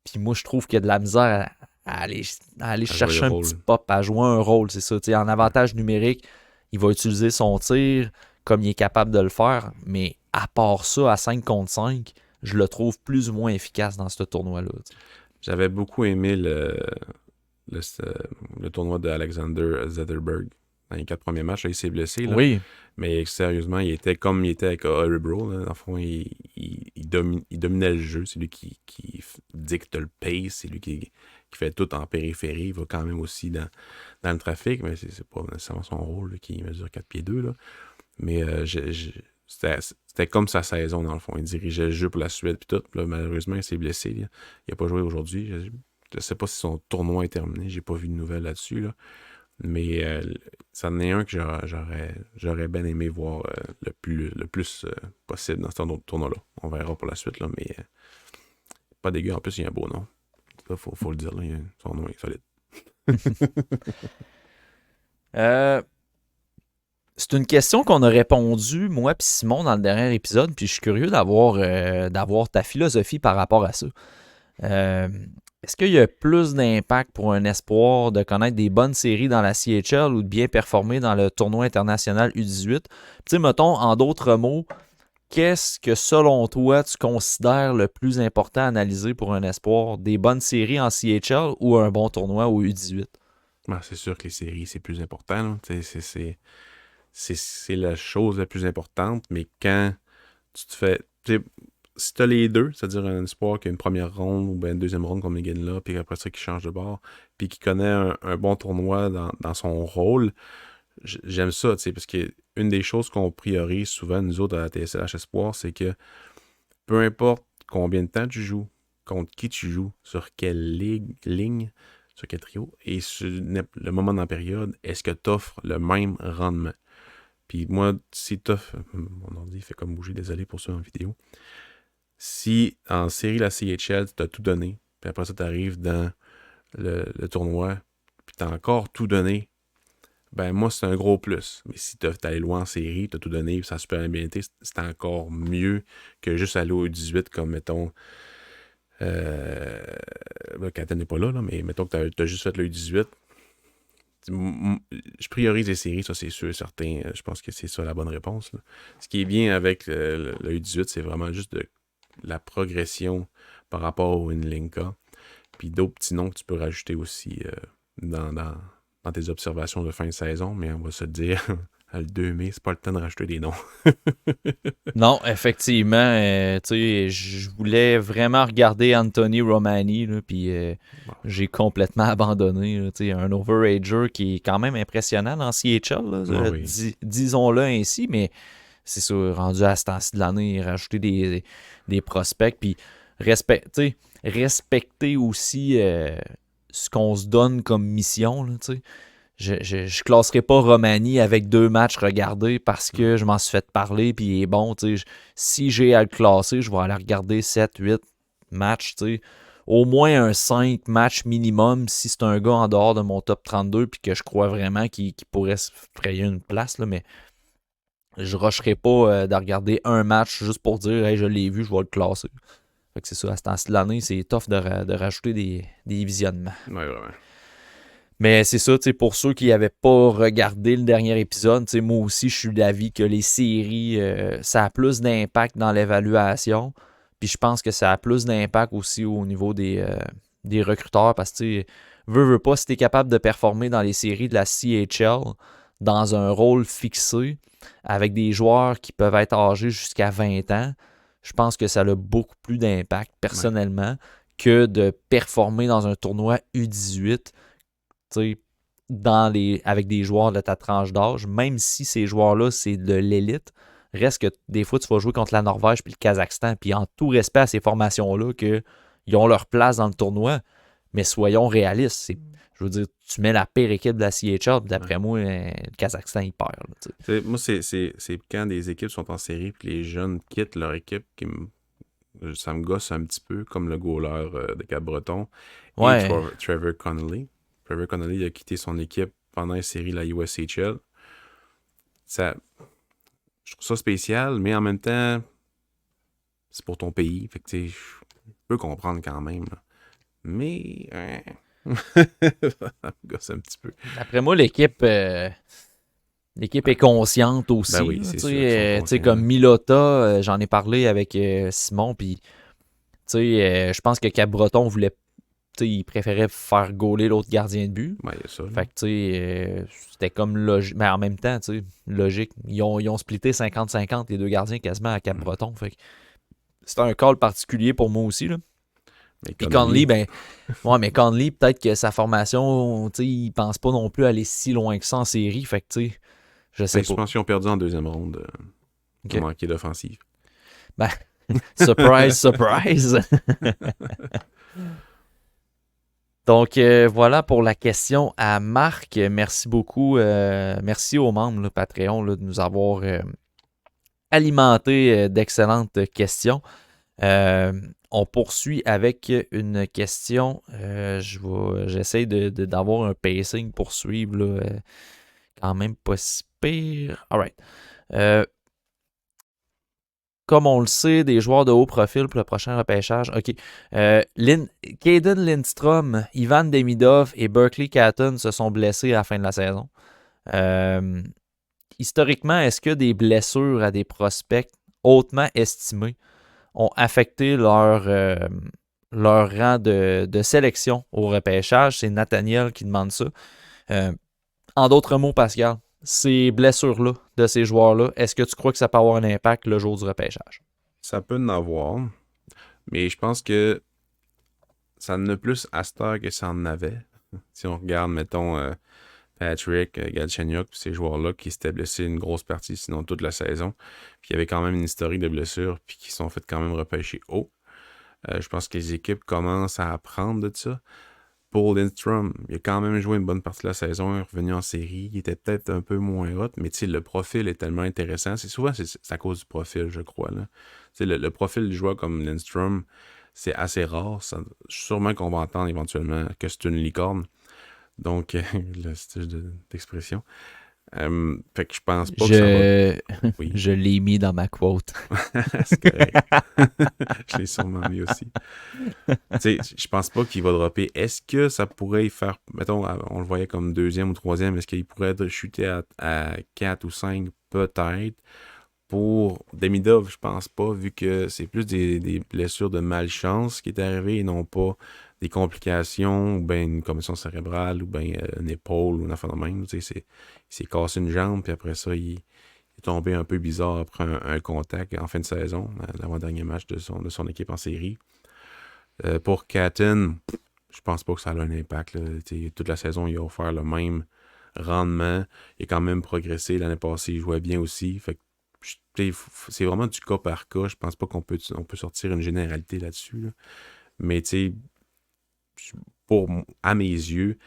Puis moi, je trouve qu'il y a de la misère à aller chercher un petit pop, à jouer un rôle, c'est ça. T'sais, en avantage numérique, il va utiliser son tir comme il est capable de le faire, mais à part ça, à 5 contre 5, je le trouve plus ou moins efficace dans ce tournoi-là. T'sais. J'avais beaucoup aimé le tournoi d'Alexander Zetterberg. Dans les 4 premiers matchs, là, il s'est blessé. Là. Oui. Mais sérieusement, il était comme il était avec Örebro. Dans le fond, il dominait le jeu. C'est lui qui dicte le pace. C'est lui qui fait tout en périphérie. Il va quand même aussi dans le trafic, mais c'est pas nécessairement son rôle là, qui mesure 4 pieds 2. Là. Mais c'était comme sa saison, dans le fond. Il dirigeait le jeu pour la Suède. Puis tout. Puis là, malheureusement, il s'est blessé. Là. Il n'a pas joué aujourd'hui. Je sais pas si son tournoi est terminé. J'ai pas vu de nouvelles là-dessus. Là. Mais ça en est un que j'aurais bien aimé voir le plus possible dans ce tournoi-là. On verra pour la suite, là, mais pas dégueu. En plus, il y a un beau nom. Ça, faut le dire, là, son nom est solide. C'est une question qu'on a répondu, moi et Simon, dans le dernier épisode, puis je suis curieux d'avoir ta philosophie par rapport à ça. Est-ce qu'il y a plus d'impact pour un espoir de connaître des bonnes séries dans la CHL ou de bien performer dans le tournoi international U18? Tu sais, mettons, en d'autres mots, qu'est-ce que selon toi tu considères le plus important à analyser pour un espoir? Des bonnes séries en CHL ou un bon tournoi au U18? Ben, c'est sûr que les séries, c'est plus important. C'est la chose la plus importante, mais quand tu te fais... Si tu as les deux, c'est-à-dire un espoir qui a une première ronde ou bien une deuxième ronde comme Megan là, puis après ça qui change de bord, puis qui connaît un bon tournoi dans son rôle, j'aime ça, parce que une des choses qu'on priorise souvent, nous autres, à la TSLH Espoir, c'est que peu importe combien de temps tu joues, contre qui tu joues, sur quelle ligne, sur quel trio, et sur le moment dans la période, est-ce que tu offres le même rendement? Puis moi, si tu offres... Mon ordi fait comme bouger, désolé pour ça en vidéo. Si en série la CHL, tu as tout donné, puis après ça, tu arrives dans le tournoi, puis tu as encore tout donné, ben moi, c'est un gros plus. Mais si tu allé loin en série, tu as tout donné, puis ça a super bien été, c'est encore mieux que juste aller au 18 comme, mettons, Katen n'est pas là, mais mettons que tu as juste fait le U18. Je priorise les séries, ça c'est sûr et certain. Je pense que c'est ça la bonne réponse, là. Ce qui est bien avec le U18, c'est vraiment juste la progression par rapport au Inlinka. Puis d'autres petits noms que tu peux rajouter aussi dans tes observations de fin de saison, mais on va se dire, le 2 mai, c'est pas le temps de rajouter des noms. Non, effectivement, tu sais, je voulais vraiment regarder Anthony Romani, là, puis Bon. j'ai complètement abandonné. Là, tu sais, un overager qui est quand même impressionnant dans CHL, là, Ah oui. disons-le ainsi, mais c'est ça, rendu à ce temps-ci de l'année, rajouter des prospects, puis tu sais, respecter aussi ce qu'on se donne comme mission, là, tu sais. Je classerai pas Romani avec 2 matchs regardés parce que je m'en suis fait parler, puis bon, tu sais, si j'ai à le classer, je vais aller regarder 7, 8 matchs, tu sais. Au moins un 5 matchs minimum si c'est un gars en dehors de mon top 32 puis que je crois vraiment qu'il pourrait se frayer une place, là, mais je rusherai pas de regarder un match juste pour dire hey, je l'ai vu, je vais le classer. Fait que c'est ça, à ce temps-ci de l'année, c'est tough de rajouter des visionnements. Ouais, vraiment. Mais c'est ça, pour ceux qui n'avaient pas regardé le dernier épisode, moi aussi, je suis d'avis que les séries, ça a plus d'impact dans l'évaluation. Puis je pense que ça a plus d'impact aussi au niveau des recruteurs parce que, veux pas, si tu es capable de performer dans les séries de la CHL dans un rôle fixé avec des joueurs qui peuvent être âgés jusqu'à 20 ans, je pense que ça a beaucoup plus d'impact personnellement que de performer dans un tournoi U18 avec des joueurs de ta tranche d'âge, même si ces joueurs-là, c'est de l'élite, reste que des fois, tu vas jouer contre la Norvège puis le Kazakhstan, puis en tout respect à ces formations-là, qu'ils ont leur place dans le tournoi, mais soyons réalistes. Je veux dire, tu mets la pire équipe de la CHL, d'après moi, le Kazakhstan, il perd. Là, moi, c'est quand des équipes sont en série puis les jeunes quittent leur équipe ça me gosse un petit peu, comme le goaler de Cap-Breton et ouais. Trevor Connolly. Trevor Connolly a quitté son équipe pendant la série de la USHL. Je trouve ça spécial, mais en même temps, c'est pour ton pays. Fait que, je peux comprendre quand même. Là. Mais, ça me gosse un petit peu. D'après moi, l'équipe est consciente aussi. Ben oui, c'est sûr qu'ils sont Tu sais, conscients. comme Milota, j'en ai parlé avec Simon, puis je pense que Cap-Breton voulait, il préférait faire gauler l'autre gardien de but. Ouais, il y a ça. Fait que, c'était comme logique. Mais en même temps, logique. Ils ont splitté 50-50 les deux gardiens quasiment à Cap-Breton. Fait que c'était un call particulier pour moi aussi, là. Mais Puis Conley, mais Conley, peut-être que sa formation, il pense pas non plus aller si loin que ça en série. Fait que, je sais je pas. pense qu'ils ont perdu en deuxième ronde. Ils ont manqué d'offensive. Ben, surprise, surprise. Donc, voilà pour la question à Marc. Merci beaucoup. Merci aux membres là, Patreon là, de nous avoir alimenté d'excellentes questions. On poursuit avec une question. J'essaie d'avoir un pacing pour suivre. Là, quand même pas si pire. All right. Comme on le sait, des joueurs de haut profil pour le prochain repêchage. OK. Caden Lindstrom, Ivan Demidov et Berkeley Catton se sont blessés à la fin de la saison. Historiquement, est-ce que des blessures à des prospects hautement estimés ont affecté leur rang de sélection au repêchage? C'est Nathaniel qui demande ça. En d'autres mots, Pascal, ces blessures-là de ces joueurs-là, est-ce que tu crois que ça peut avoir un impact le jour du repêchage? Ça peut en avoir, mais je pense que ça en a plus à cette heure que ça en avait. Si on regarde, mettons, Patrick, Galchenyuk, ces joueurs-là qui s'étaient blessés une grosse partie, sinon toute la saison, puis il y avait quand même une historique de blessures, puis qui sont fait quand même repêcher haut. Je pense que les équipes commencent à apprendre de ça. Pour Lindstrom, il a quand même joué une bonne partie de la saison, il est revenu en série, il était peut-être un peu moins hot, mais le profil est tellement intéressant. C'est à cause du profil, je crois. Là. Le profil du joueur comme Lindstrom, c'est assez rare. Sûrement qu'on va entendre éventuellement que c'est une licorne. Donc, le style d'expression. Fait que je pense pas que ça va. Je, Oui, je l'ai mis dans ma quote. c'est correct. Je l'ai sûrement mis aussi. Tu sais, je pense pas qu'il va dropper. Est-ce que ça pourrait y faire, mettons, on le voyait comme deuxième ou troisième, est-ce qu'il pourrait être chuté à 4 ou 5? Peut-être. Pour Demidov, je pense pas, vu que c'est plus des blessures de malchance qui est arrivé et non pas des complications ou bien une commotion cérébrale ou bien une épaule ou une affaire de même. Tu sais, il s'est cassé une jambe, puis après ça, il est tombé un peu bizarre après un contact en fin de saison, l'avant-dernier match de son équipe en série. Pour Catton, je pense pas que ça a un impact. Là. Toute la saison, il a offert le même rendement. Il a quand même progressé. L'année passée, il jouait bien aussi. Fait que, c'est vraiment du cas par cas. Je pense pas on peut sortir une généralité là-dessus. Là. Mais à mes yeux,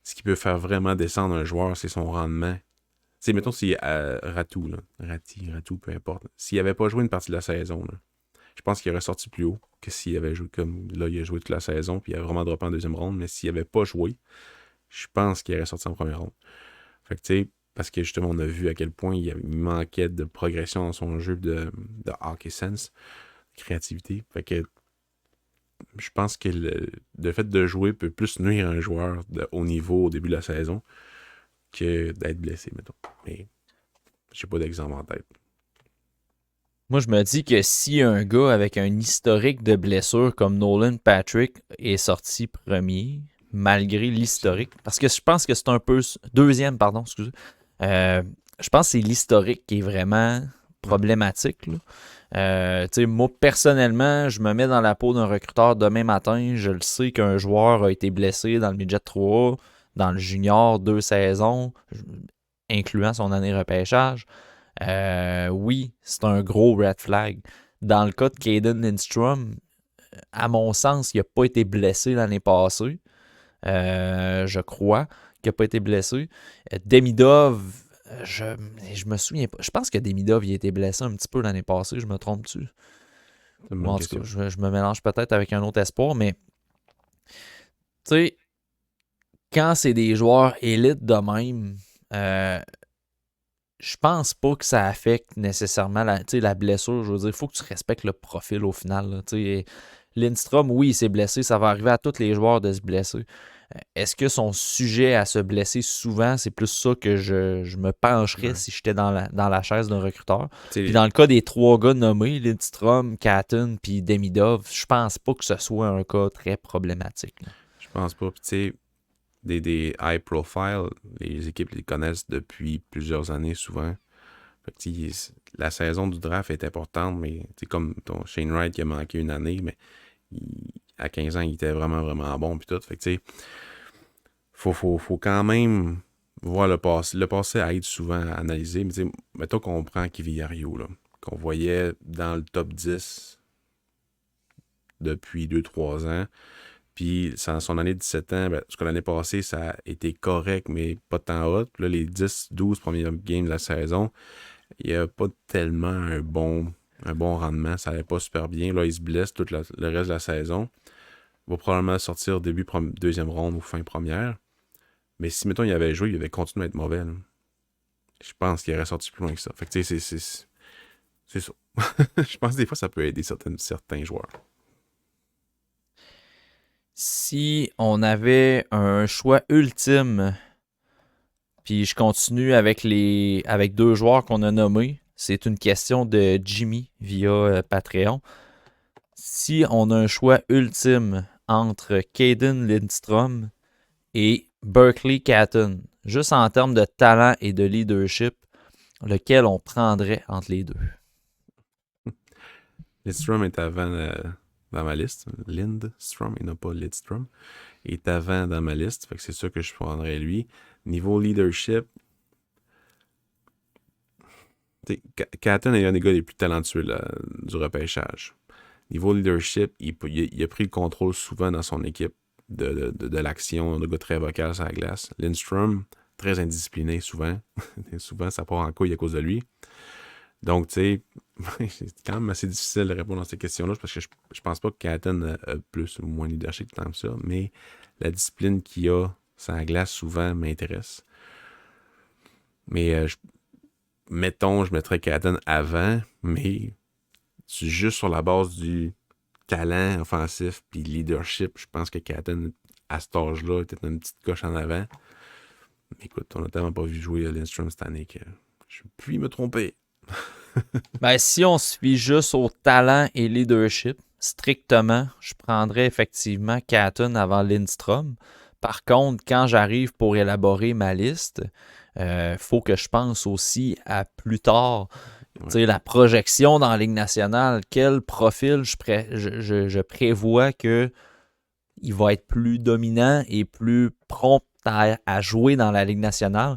ce qui peut faire vraiment descendre un joueur, c'est son rendement. Mettons si Ratou, là, Ratou, peu importe. S'il n'avait pas joué une partie de la saison, là, je pense qu'il aurait sorti plus haut que s'il avait joué comme là, il a joué toute la saison, puis il a vraiment droppé en deuxième ronde. Mais s'il n'avait pas joué, je pense qu'il aurait sorti en première ronde. Fait que tu sais, parce que justement, on a vu à quel point il manquait de progression dans son jeu de hockey sense, de créativité. Fait que je pense que le fait de jouer peut plus nuire un joueur de haut niveau au début de la saison que d'être blessé, mettons. Mais j'ai pas d'exemple en tête. Moi, je me dis que si un gars avec un historique de blessure comme Nolan Patrick est sorti premier, malgré l'historique, parce que je pense que c'est un peu... Deuxième, pardon, excusez. Je pense que c'est l'historique qui est vraiment problématique. Moi, personnellement, je me mets dans la peau d'un recruteur demain matin. Je le sais qu'un joueur a été blessé dans le midget 3, dans le junior 2 saisons, incluant son année repêchage. Oui, c'est un gros red flag. Dans le cas de Caden Lindstrom, à mon sens, il n'a pas été blessé l'année passée. Je crois qu'il n'a pas été blessé. Demidov, je me souviens pas. Je pense que Demidov il a été blessé un petit peu l'année passée. Je me trompe-tu? Ou en tout cas, je me mélange peut-être avec un autre espoir, mais tu sais, quand c'est des joueurs élites de même, je pense pas que ça affecte nécessairement la blessure. Je veux dire, il faut que tu respectes le profil au final. Là, Lindstrom, oui, il s'est blessé. Ça va arriver à tous les joueurs de se blesser. Est-ce que son sujet à se blesser souvent, c'est plus ça que je me pencherais si j'étais dans la chaise d'un recruteur? Puis dans le cas des trois gars nommés, Lindstrom, Catton puis Demidov, je pense pas que ce soit un cas très problématique. Là. Je pense pas. Puis tu sais, des high profile, les équipes les connaissent depuis plusieurs années souvent. Fait que, la saison du draft est importante, mais comme ton Shane Wright qui a manqué une année, mais à 15 ans, il était vraiment, vraiment bon. Puis tout. Fait que, tu sais, faut quand même voir le passé. Le passé aide souvent à analyser. Mais mettons qu'on prend Kiviario, là, qu'on voyait dans le top 10 depuis 2-3 ans. Puis, son année de 17 ans, parce que l'année passée, ça a été correct, mais pas tant hot. Puis là, les 10-12 premiers games de la saison, il n'y a pas tellement un bon rendement. Ça n'allait pas super bien. Là, il se blesse tout le reste de la saison. Il va probablement sortir début deuxième ronde ou fin première. Mais si, mettons, il avait joué, il avait continué à être mauvais. Là. Je pense qu'il aurait sorti plus loin que ça. Fait que, tu sais, c'est ça. Je pense que des fois, ça peut aider certains joueurs. Si on avait un choix ultime, puis je continue avec deux joueurs qu'on a nommés, c'est une question de Jimmy via Patreon. Si on a un choix ultime entre Caden Lindstrom et Berkeley Catton, juste en termes de talent et de leadership, lequel on prendrait entre les deux? Lidstrom est avant dans ma liste. Lindstrom, et non pas Lidstrom. Est avant dans ma liste. Fait que c'est sûr que je prendrais lui. Niveau leadership, Catton est un des gars les plus talentueux là, du repêchage. Niveau leadership, il a pris le contrôle souvent dans son équipe de l'action, un gars très vocal sur la glace. Lindstrom, très indiscipliné souvent. Souvent, ça part en couille à cause de lui. Donc, tu sais, c'est quand même assez difficile de répondre à ces questions-là parce que je pense pas que Catton a plus ou moins de leadership tant que ça, mais la discipline qu'il a sur la glace souvent m'intéresse. Mais mettons, je mettrais Catton avant, mais juste sur la base du talent offensif puis leadership, je pense que Catton, à cet âge-là, était une petite coche en avant. Mais écoute, on n'a tellement pas vu jouer Lindstrom cette année que je puis me tromper. Ben, si on se fie juste au talent et leadership, strictement, je prendrais effectivement Catton avant Lindstrom. Par contre, quand j'arrive pour élaborer ma liste, faut que je pense aussi à plus tard. Ouais. Tu sais, la projection dans la Ligue nationale, quel profil je prévois que il va être plus dominant et plus prompt à jouer dans la Ligue nationale.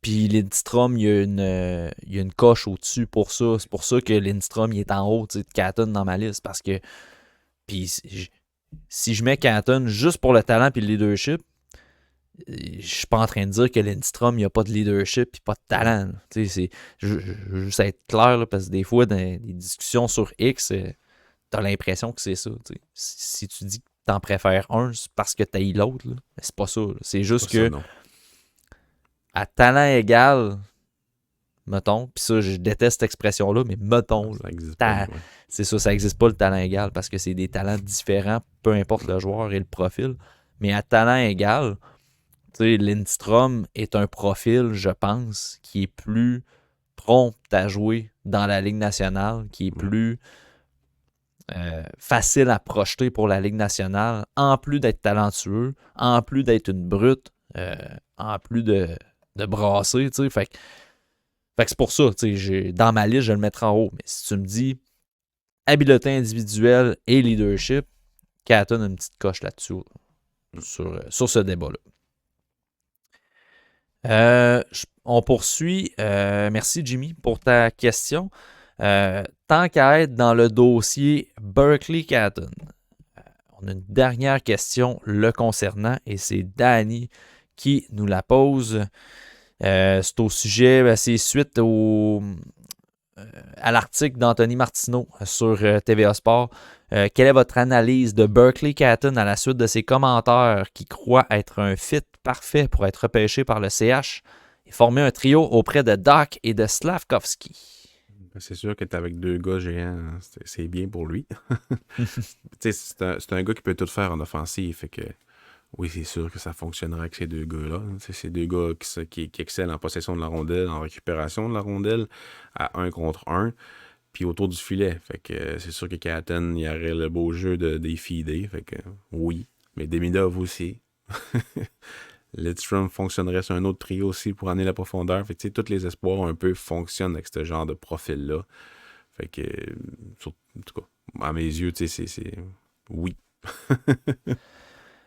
Puis Lindstrom, il y a une coche au-dessus pour ça. C'est pour ça que Lindstrom il est en haut de Catton dans ma liste. Parce que puis si je mets Catton juste pour le talent et le leadership, je suis pas en train de dire que Lindstrom, il n'y a pas de leadership et pas de talent. Je veux juste être clair, là, parce que des fois, dans les discussions sur X, t'as l'impression que c'est ça. Si tu dis que t'en préfères un, c'est parce que t'as eu l'autre. Là. Mais c'est pas ça. Là. C'est juste que Ça, à talent égal, mettons, puis ça, je déteste cette expression-là, mais mettons, ça existe pas. Ouais. c'est ça n'existe pas le talent égal parce que c'est des talents différents, peu importe le joueur et le profil. Mais à talent égal, tu sais, Lindstrom est un profil, je pense, qui est plus prompt à jouer dans la Ligue nationale, qui est plus facile à projeter pour la Ligue nationale, en plus d'être talentueux, en plus d'être une brute, en plus de brasser, tu sais. Fait que c'est pour ça, tu sais, dans ma liste, je le mettrai en haut. Mais si tu me dis habileté individuelle et leadership, Catton a une petite coche là-dessus, sur ce débat-là. On poursuit. Merci, Jimmy, pour ta question. Tant qu'à être dans le dossier Berkeley Catton, on a une dernière question le concernant et c'est Danny qui nous la pose. C'est au sujet, c'est suite à l'article d'Anthony Martineau sur TVA Sport. Quelle est votre analyse de Berkeley Catton à la suite de ses commentaires qui croient être un fit parfait pour être repêché par le CH et former un trio auprès de Doc et de Slavkovski? C'est sûr que t'es avec deux gars géants, c'est bien pour lui. C'est un gars qui peut tout faire en offensive, fait que oui, c'est sûr que ça fonctionnera avec ces deux gars-là. C'est ces deux gars qui excellent en possession de la rondelle, en récupération de la rondelle, à 1 contre 1, puis autour du filet. Fait que c'est sûr que Catton, il y aurait le beau jeu des feedés, fait que oui. Mais Demidov aussi. Lidstrom fonctionnerait sur un autre trio aussi pour amener la profondeur. Fait que tous les espoirs un peu fonctionnent avec ce genre de profil-là. Fait que, en tout cas, à mes yeux, c'est oui.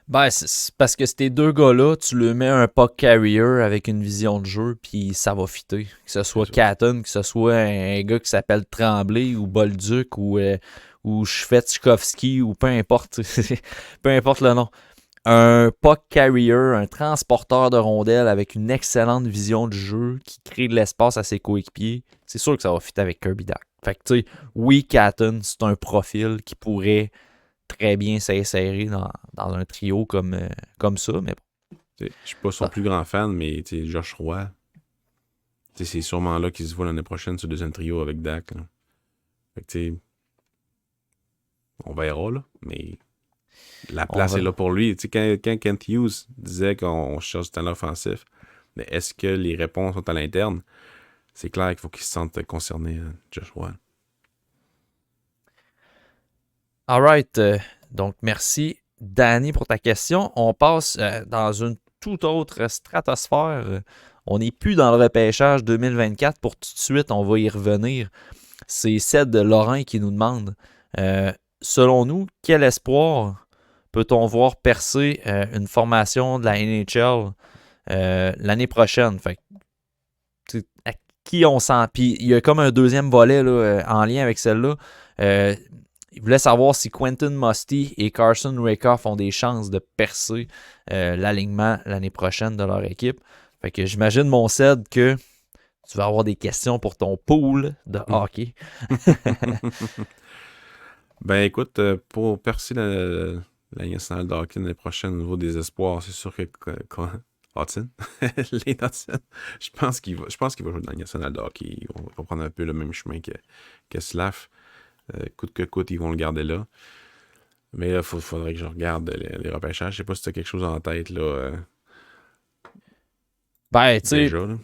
Ben, c'est parce que ces deux gars-là, tu le mets un puck carrier avec une vision de jeu, puis ça va fitter. Que ce soit Catton, que ce soit un gars qui s'appelle Tremblay ou Bolduc ou Shvetchkovski ou peu importe. Peu importe le nom. Un puck carrier, un transporteur de rondelles avec une excellente vision de jeu qui crée de l'espace à ses coéquipiers, c'est sûr que ça va fitter avec Kirby Dach. Fait que, tu sais, oui, Catton, c'est un profil qui pourrait très bien s'insérer dans un trio comme ça, mais bon. Je suis pas son plus grand fan, mais Josh Roy, c'est sûrement là qu'il se voit l'année prochaine sur le deuxième trio avec Dak. Là. Fait que on verra, là, mais la place est là pour lui. Quand Kent Hughes disait qu'on cherche du talent offensif, mais est-ce que les réponses sont à l'interne? C'est clair qu'il faut qu'il se sente concerné, Josh Roy. Alright, donc merci Danny pour ta question. On passe dans une toute autre stratosphère. On n'est plus dans le repêchage 2024 pour tout de suite, on va y revenir. C'est Ced de Lorrain qui nous demande, selon nous, quel espoir peut-on voir percer une formation de la NHL l'année prochaine? Fait à qui on sent? Puis il y a comme un deuxième volet là, en lien avec celle-là. Il voulait savoir si Quentin Musty et Carson Rakoff ont des chances de percer l'alignement l'année prochaine de leur équipe. Fait que j'imagine, mon Ced, que tu vas avoir des questions pour ton pool de hockey. Ben écoute, pour percer la Ligue nationale de hockey l'année prochaine au niveau des espoirs, c'est sûr que Hudson. Lane Hudson. Je pense qu'il va jouer dans le national de hockey. Ils vont prendre un peu le même chemin que Slav. Coûte que coûte, ils vont le garder là. Mais là, faudrait que je regarde les repêchages. Je sais pas si tu as quelque chose en tête là. Ben, tu sais, Déjà, là.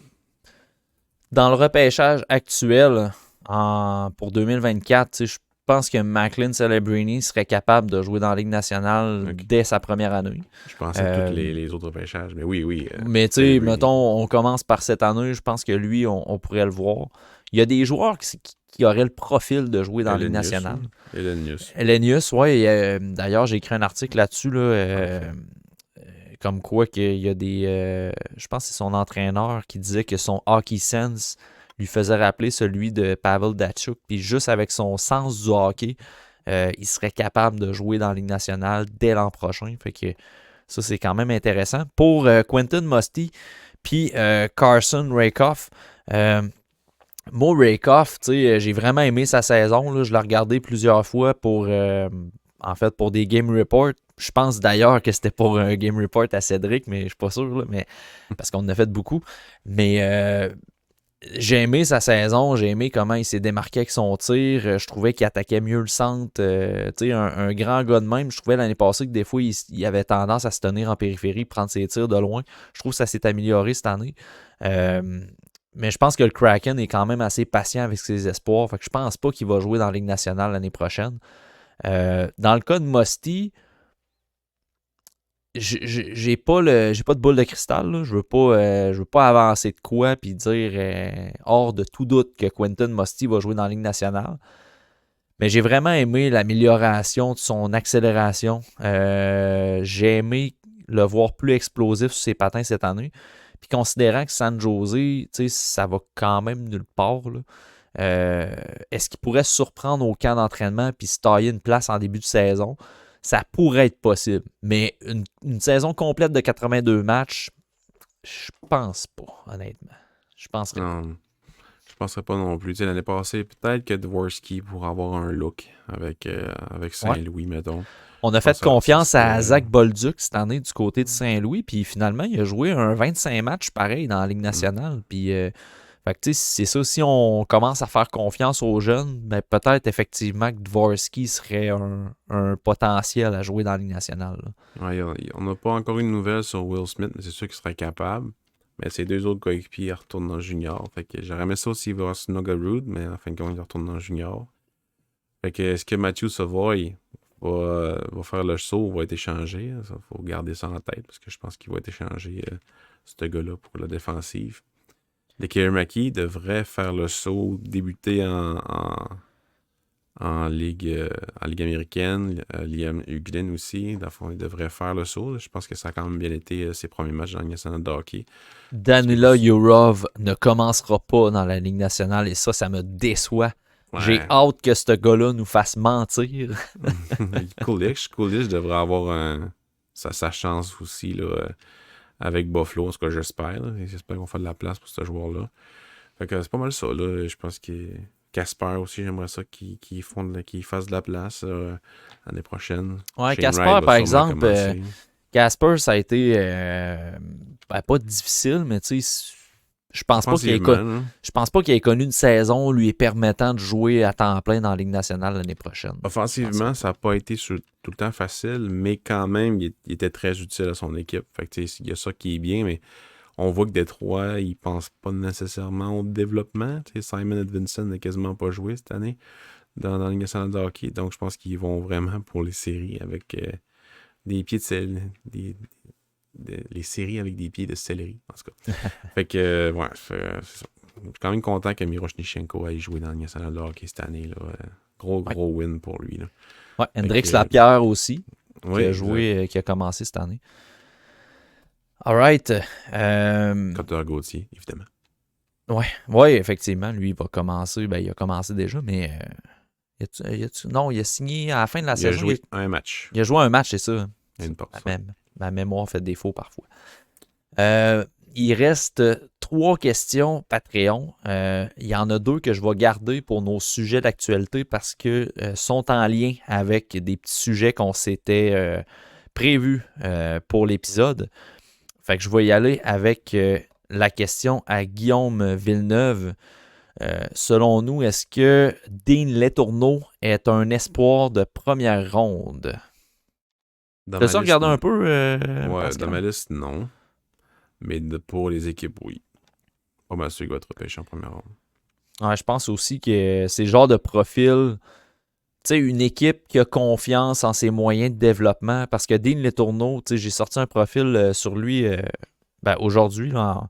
dans le repêchage actuel pour 2024, tu sais, je pense que Macklin Celebrini serait capable de jouer dans la Ligue nationale dès sa première année. Je pensais à tous les autres repêchages, mais oui. Mais tu sais, mettons, on commence par cette année, je pense que lui, on pourrait le voir. Il y a des joueurs qui auraient le profil de jouer dans la Ligue nationale. Elenius, oui. D'ailleurs, j'ai écrit un article là-dessus, là, comme quoi qu'il y a des... je pense que c'est son entraîneur qui disait que son hockey sense lui faisait rappeler celui de Pavel Datsyuk. Puis juste avec son sens du hockey, il serait capable de jouer dans la Ligue nationale dès l'an prochain. Fait que ça, c'est quand même intéressant. Pour Quentin Musty puis Carson Rakoff, moi, Rakoff, j'ai vraiment aimé sa saison. Là. Je l'ai regardé plusieurs fois pour des Game Reports. Je pense d'ailleurs que c'était pour un Game Report à Cédric, mais je suis pas sûr, là, mais, parce qu'on en a fait beaucoup. Mais j'ai aimé sa saison, j'ai aimé comment il s'est démarqué avec son tir. Je trouvais qu'il attaquait mieux le centre. Un grand gars de même. Je trouvais l'année passée que des fois, il avait tendance à se tenir en périphérie, prendre ses tirs de loin. Je trouve que ça s'est amélioré cette année. Mais je pense que le Kraken est quand même assez patient avec ses espoirs. Fait que je pense pas qu'il va jouer dans la Ligue nationale l'année prochaine. Dans le cas de Musty, j'ai pas de boule de cristal. Là. Je veux pas avancer de quoi puis dire hors de tout doute que Quentin Musty va jouer dans la Ligue nationale. Mais j'ai vraiment aimé l'amélioration de son accélération. J'ai aimé le voir plus explosif sur ses patins cette année. Puis considérant que San Jose, ça va quand même nulle part, là. Est-ce qu'il pourrait se surprendre au camp d'entraînement puis se tailler une place en début de saison? Ça pourrait être possible. Mais une saison complète de 82 matchs, je pense pas, honnêtement. Je penserais pas. Je penserais pas non plus. L'année passée, peut-être que Dvorsky pourrait avoir un look avec Saint-Louis, mettons. On a fait confiance à Zach Bolduc cette année du côté de Saint-Louis, puis finalement, il a joué un 25 matchs pareil dans la Ligue nationale. Puis, c'est ça, si on commence à faire confiance aux jeunes, ben, peut-être effectivement que Dvorsky serait un potentiel à jouer dans la Ligue nationale. Ouais, on n'a pas encore une nouvelle sur Will Smith, mais c'est sûr qu'il serait capable. Mais ses deux autres coéquipiers retournent dans le junior. Fait que j'aurais aimé ça aussi voir Snuggerud, mais en fin de compte, il retourne dans le junior. Fait que est-ce que Matthew Savoy va faire le saut ou va être échangé? Il faut garder ça en tête parce que je pense qu'il va être échangé, ce gars-là, pour la défensive. Lekkerimäki devrait faire le saut, débuter en Ligue américaine. Liam Uglin aussi, dans le fond, il devrait faire le saut. Je pense que ça a quand même bien été ses premiers matchs dans la Ligue nationale de hockey. Danila Yurov ne commencera pas dans la Ligue nationale et ça me déçoit. Ouais. J'ai hâte que ce gars-là nous fasse mentir. Kulich devrait avoir sa chance aussi là, avec Buffalo, en tout cas j'espère. J'espère qu'on fait de la place pour ce joueur-là. Fait que c'est pas mal ça. Là. Je pense que Casper aussi, j'aimerais ça qu'il fasse de la place l'année prochaine. Ouais, Casper, par exemple, Casper, ça a été pas difficile, mais tu sais, je pense pas qu'il ait connu une saison lui permettant de jouer à temps plein dans la Ligue nationale l'année prochaine. Offensivement, ça n'a pas été tout le temps facile, mais quand même, il était très utile à son équipe. Fait que il y a ça qui est bien, mais on voit que Détroit, ils ne pensent pas nécessairement au développement. T'sais, Simon Edvinsson n'a quasiment pas joué cette année dans la Ligue nationale de hockey. Donc, je pense qu'ils vont vraiment pour les séries avec des pieds les séries avec des pieds de céleri, en tout cas. Fait que, ouais, c'est ça. Je suis quand même content que Miroshnichenko aille jouer dans la Ligue nationale de hockey cette année. Là. Gros win pour lui. Là. Ouais, Hendrix Lapierre aussi, qui a commencé cette année. Alright. Cotteur Gauthier, évidemment. Ouais, effectivement. Lui, il va commencer. Ben, il a commencé déjà, mais non, il a signé à la fin de la saison. Il a joué un match. Il a joué un match, c'est ça. Une pause. Ma mémoire fait défaut parfois. Il reste 3 questions Patreon. Il y en a 2 que je vais garder pour nos sujets d'actualité parce que sont en lien avec des petits sujets qu'on s'était prévus pour l'épisode. Fait que je vais y aller avec la question à Guillaume Villeneuve. Selon nous, est-ce que Dean Letourneau est un espoir de première ronde? T'as-tu regardé un peu, Ouais, Pascal? dans ma liste, non. Mais pour les équipes, oui. Pas mal sûr qu'il va être repêché en première ronde. Ouais, je pense aussi que c'est le genre de profil, tu sais, une équipe qui a confiance en ses moyens de développement. Parce que Dean Letourneau, tu sais, j'ai sorti un profil sur lui aujourd'hui. Là,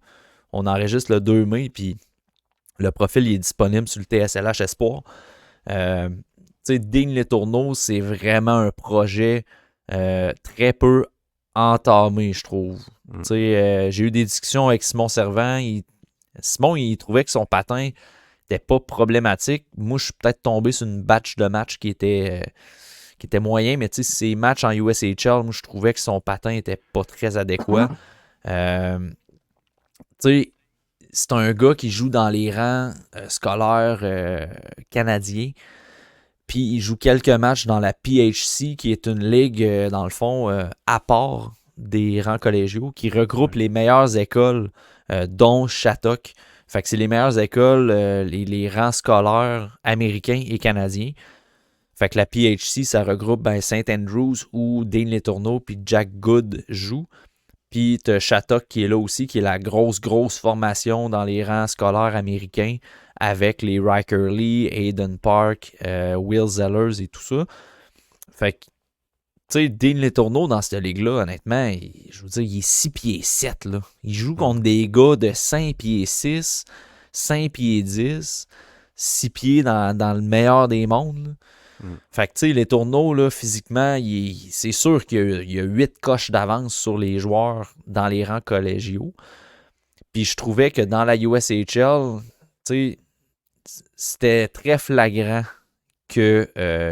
on enregistre le 2 mai, puis le profil il est disponible sur le TSLH Espoir. Tu sais, Dean Letourneau, c'est vraiment un projet très peu entamé, je trouve. Tu sais, j'ai eu des discussions avec Simon Servant. Simon, il trouvait que son patin n'était pas problématique. Moi, je suis peut-être tombé sur une batch de matchs qui était moyen, mais tu sais, ces matchs en USHL, moi, je trouvais que son patin n'était pas très adéquat. Tu sais, c'est un gars qui joue dans les rangs scolaires canadiens. Puis il joue quelques matchs dans la PHC, qui est une ligue, dans le fond, à part des rangs collégiaux, qui regroupe les meilleures écoles, dont Shattuck. Fait que c'est les meilleures écoles, les rangs scolaires américains et canadiens. Fait que la PHC, ça regroupe St. Andrews, où Dean Letourneau puis Jack Good jouent. Puis t'as Shattuck qui est là aussi, qui est la grosse formation dans les rangs scolaires américains avec les Riker Lee, Hayden Park, Will Zellers et tout ça. Fait que, tu sais, Dean Letourneau dans cette ligue-là, honnêtement, je veux dire, il est 6 pieds 7. Là. Il joue contre des gars de 5 pieds 6, 5 pieds 10, 6 pieds dans le meilleur des mondes. Fait que, tu sais, Letourneau, là, physiquement, c'est sûr qu'il y a 8 coches d'avance sur les joueurs dans les rangs collégiaux. Puis je trouvais que dans la USHL, tu sais, c'était très flagrant que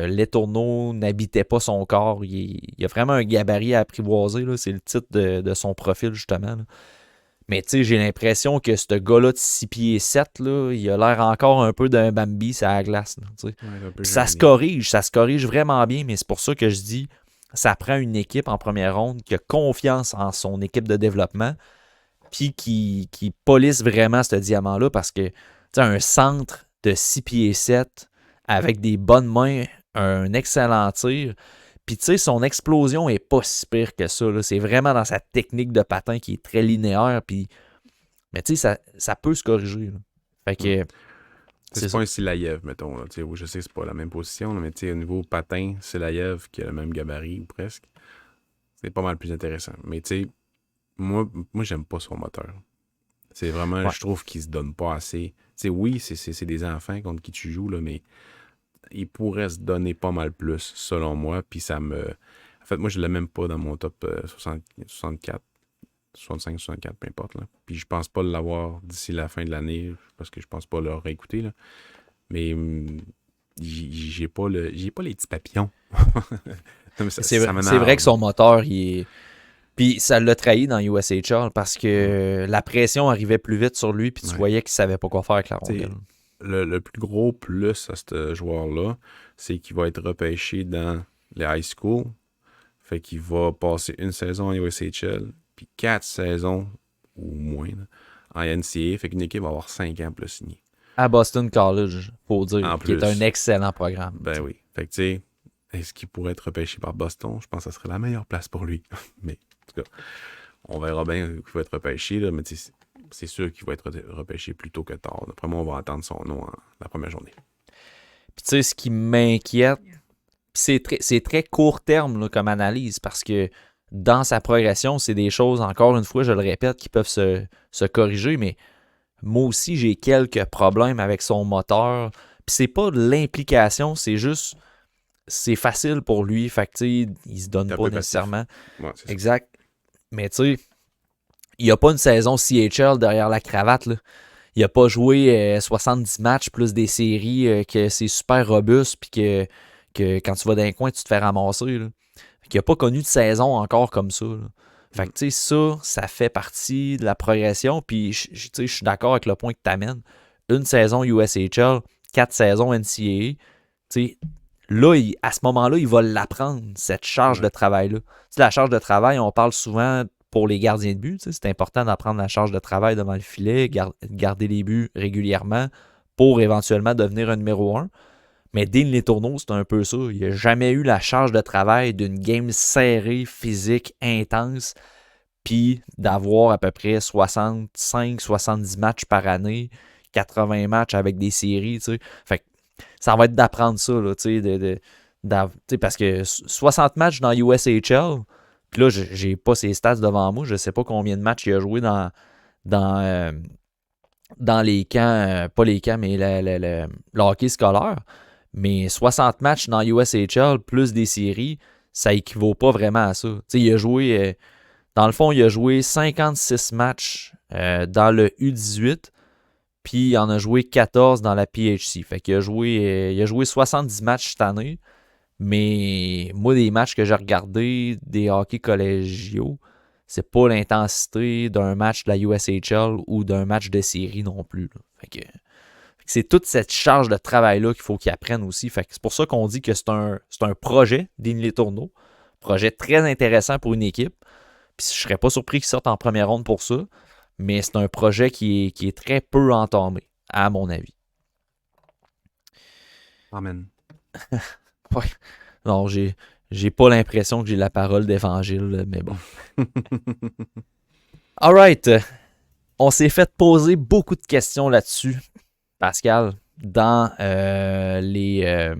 Letourneau n'habitait pas son corps. Il y a vraiment un gabarit à apprivoiser. Là. C'est le titre de son profil, justement. Là. Mais tu sais, j'ai l'impression que ce gars-là de 6 pieds 7, là, il a l'air encore un peu d'un Bambi sur la glace. Là, ça se corrige vraiment bien, mais c'est pour ça que je dis, ça prend une équipe en première ronde qui a confiance en son équipe de développement, puis qui police vraiment ce diamant-là, parce que un centre de 6 pieds 7 avec des bonnes mains, un excellent tir, puis tu sais, son explosion est pas si pire que ça. Là. C'est vraiment dans sa technique de patin qui est très linéaire. Puis... Mais tu sais, ça peut se corriger. Là. Fait que... C'est pas un Silayev, mettons. Là. Je sais que c'est pas la même position, là, mais au niveau patin, Silayev qui a le même gabarit ou presque, c'est pas mal plus intéressant. Mais tu sais, moi j'aime pas son moteur. C'est vraiment, je trouve qu'il se donne pas assez. T'sais, oui, c'est des enfants contre qui tu joues, là, mais il pourrait se donner pas mal plus, selon moi. Puis ça me. En fait, moi, je l'ai même pas dans mon top 64, 65, 64, peu importe. Là. Puis je pense pas l'avoir d'ici la fin de l'année, parce que je pense pas le réécouter. Là. Mais j'ai pas les petits papillons. C'est vrai que son moteur, il est. Puis ça l'a trahi dans USHL parce que la pression arrivait plus vite sur lui, puis tu voyais qu'il savait pas quoi faire avec la rondelle. Le plus gros plus à ce joueur-là, c'est qu'il va être repêché dans les high school. Fait qu'il va passer une saison en USHL, puis 4 saisons ou moins là, en NCAA. Fait qu'une équipe va avoir 5 ans pour le signer. À Boston College, faut dire, qui est un excellent programme. Ben oui. Fait que tu sais, est-ce qu'il pourrait être repêché par Boston? Je pense que ça serait la meilleure place pour lui. Mais en tout cas, on verra bien qu'il va être repêché, là, mais c'est sûr qu'il va être repêché plus tôt que tard. D'après moi, on va entendre son nom la première journée. Puis tu sais, ce qui m'inquiète, c'est très court terme là, comme analyse, parce que dans sa progression, c'est des choses, encore une fois, je le répète, qui peuvent se corriger, mais moi aussi, j'ai quelques problèmes avec son moteur. Puis c'est pas de l'implication, c'est juste, c'est facile pour lui, fait que tu sais, il se donne pas nécessairement. Ouais, exact. Mais tu sais, il a pas une saison CHL derrière la cravate, là. Il a pas joué 70 matchs plus des séries, que c'est super robuste, puis que quand tu vas dans un coin, tu te fais ramasser. Là. Il n'a pas connu de saison encore comme ça. Là. Fait que tu sais, ça fait partie de la progression, puis je suis d'accord avec le point que tu amènes. Une saison USHL, 4 saisons NCAA, tu sais, là, à ce moment-là, il va l'apprendre, cette charge de travail-là. Tu sais, la charge de travail, on parle souvent pour les gardiens de but. C'est important d'apprendre la charge de travail devant le filet, garder les buts régulièrement pour éventuellement devenir un numéro 1. Mais Dean Letourneau, c'est un peu ça. Il n'a jamais eu la charge de travail d'une game serrée, physique, intense, puis d'avoir à peu près 65-70 matchs par année, 80 matchs avec des séries. T'sais. Fait que ça va être d'apprendre ça, là, parce que 60 matchs dans USHL, puis là, j'ai pas ses stats devant moi, je sais pas combien de matchs il a joué dans les camps, pas les camps, mais le hockey scolaire. Mais 60 matchs dans USHL plus des séries, ça équivaut pas vraiment à ça. Il a joué, dans le fond, il a joué 56 matchs dans le U18, puis il en a joué 14 dans la PHC. Fait qu'il a joué 70 matchs cette année. Mais moi, des matchs que j'ai regardés, des hockey collégiaux, c'est pas l'intensité d'un match de la USHL ou d'un match de série non plus. Fait que c'est toute cette charge de travail-là qu'il faut qu'ils apprennent aussi. Fait que c'est pour ça qu'on dit que c'est un projet, Dean Letourneau. Projet très intéressant pour une équipe. Puis je serais pas surpris qu'il sorte en première ronde pour ça. Mais c'est un projet qui est très peu entamé, à mon avis. Amen. Ouais. Non, j'ai pas l'impression que j'ai la parole d'évangile, mais bon. Alright. On s'est fait poser beaucoup de questions là-dessus, Pascal, dans les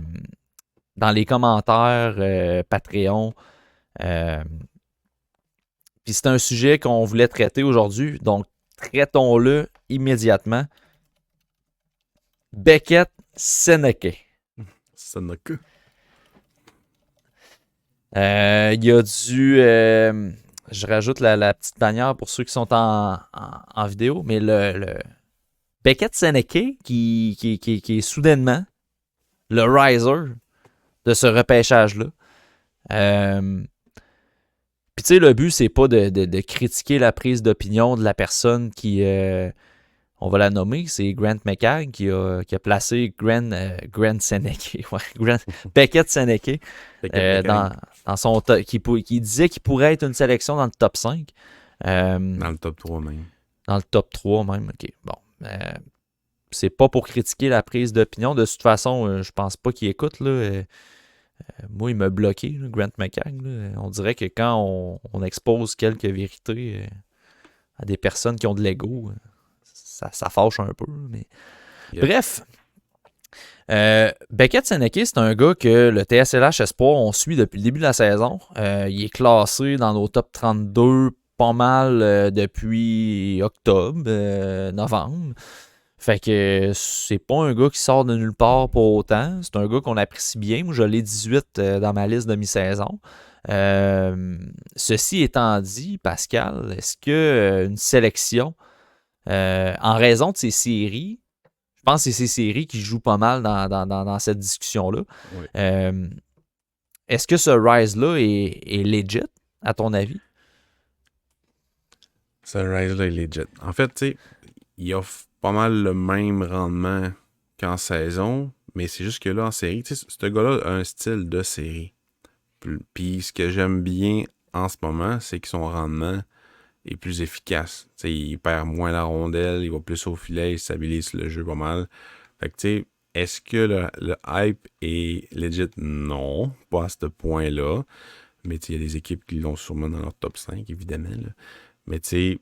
commentaires Patreon. Puis c'est un sujet qu'on voulait traiter aujourd'hui, donc traitons-le immédiatement. Beckett Seneke. Seneke. Il y a je rajoute la petite bannière pour ceux qui sont en vidéo, mais le Beckett Seneke qui est soudainement le riser de ce repêchage-là. Puis tu sais, le but, c'est pas de critiquer la prise d'opinion de la personne qui, on va la nommer, c'est Grant McCagg qui a placé Grant Seneke, Beckett Seneke dans son qui disait qu'il pourrait être une sélection dans le top 5. Dans le top 3 même. Dans le top 3 même, ok. Bon. C'est pas pour critiquer la prise d'opinion. De toute façon, je pense pas qu'il écoute, là. Moi, il m'a bloqué, là, Grant McCagg. Là. On dirait que quand on expose quelques vérités à des personnes qui ont de l'ego, ça fâche un peu. Mais... Yep. Bref, Beckett Seneke, c'est un gars que le TSLH Espoir, on suit depuis le début de la saison. Il est classé dans nos top 32 pas mal depuis octobre, novembre. Fait que c'est pas un gars qui sort de nulle part pour autant. C'est un gars qu'on apprécie bien. Moi, je l'ai 18 dans ma liste de mi-saison. Ceci étant dit, Pascal, est-ce que une sélection, en raison de ces séries, je pense que c'est ces séries qui jouent pas mal dans cette discussion-là, oui. Est-ce que ce rise-là est legit, à ton avis? Ce rise-là est legit. En fait, tu sais, il offre pas mal le même rendement qu'en saison, mais c'est juste que là, en série, tu sais, ce gars-là a un style de série. Puis ce que j'aime bien en ce moment, c'est que son rendement est plus efficace. Tu sais, il perd moins la rondelle, il va plus au filet, il stabilise le jeu pas mal. Fait que, tu sais, est-ce que le hype est legit? Non, pas à ce point-là. Mais tu sais, il y a des équipes qui l'ont sûrement dans leur top 5, évidemment. Là. Mais tu sais,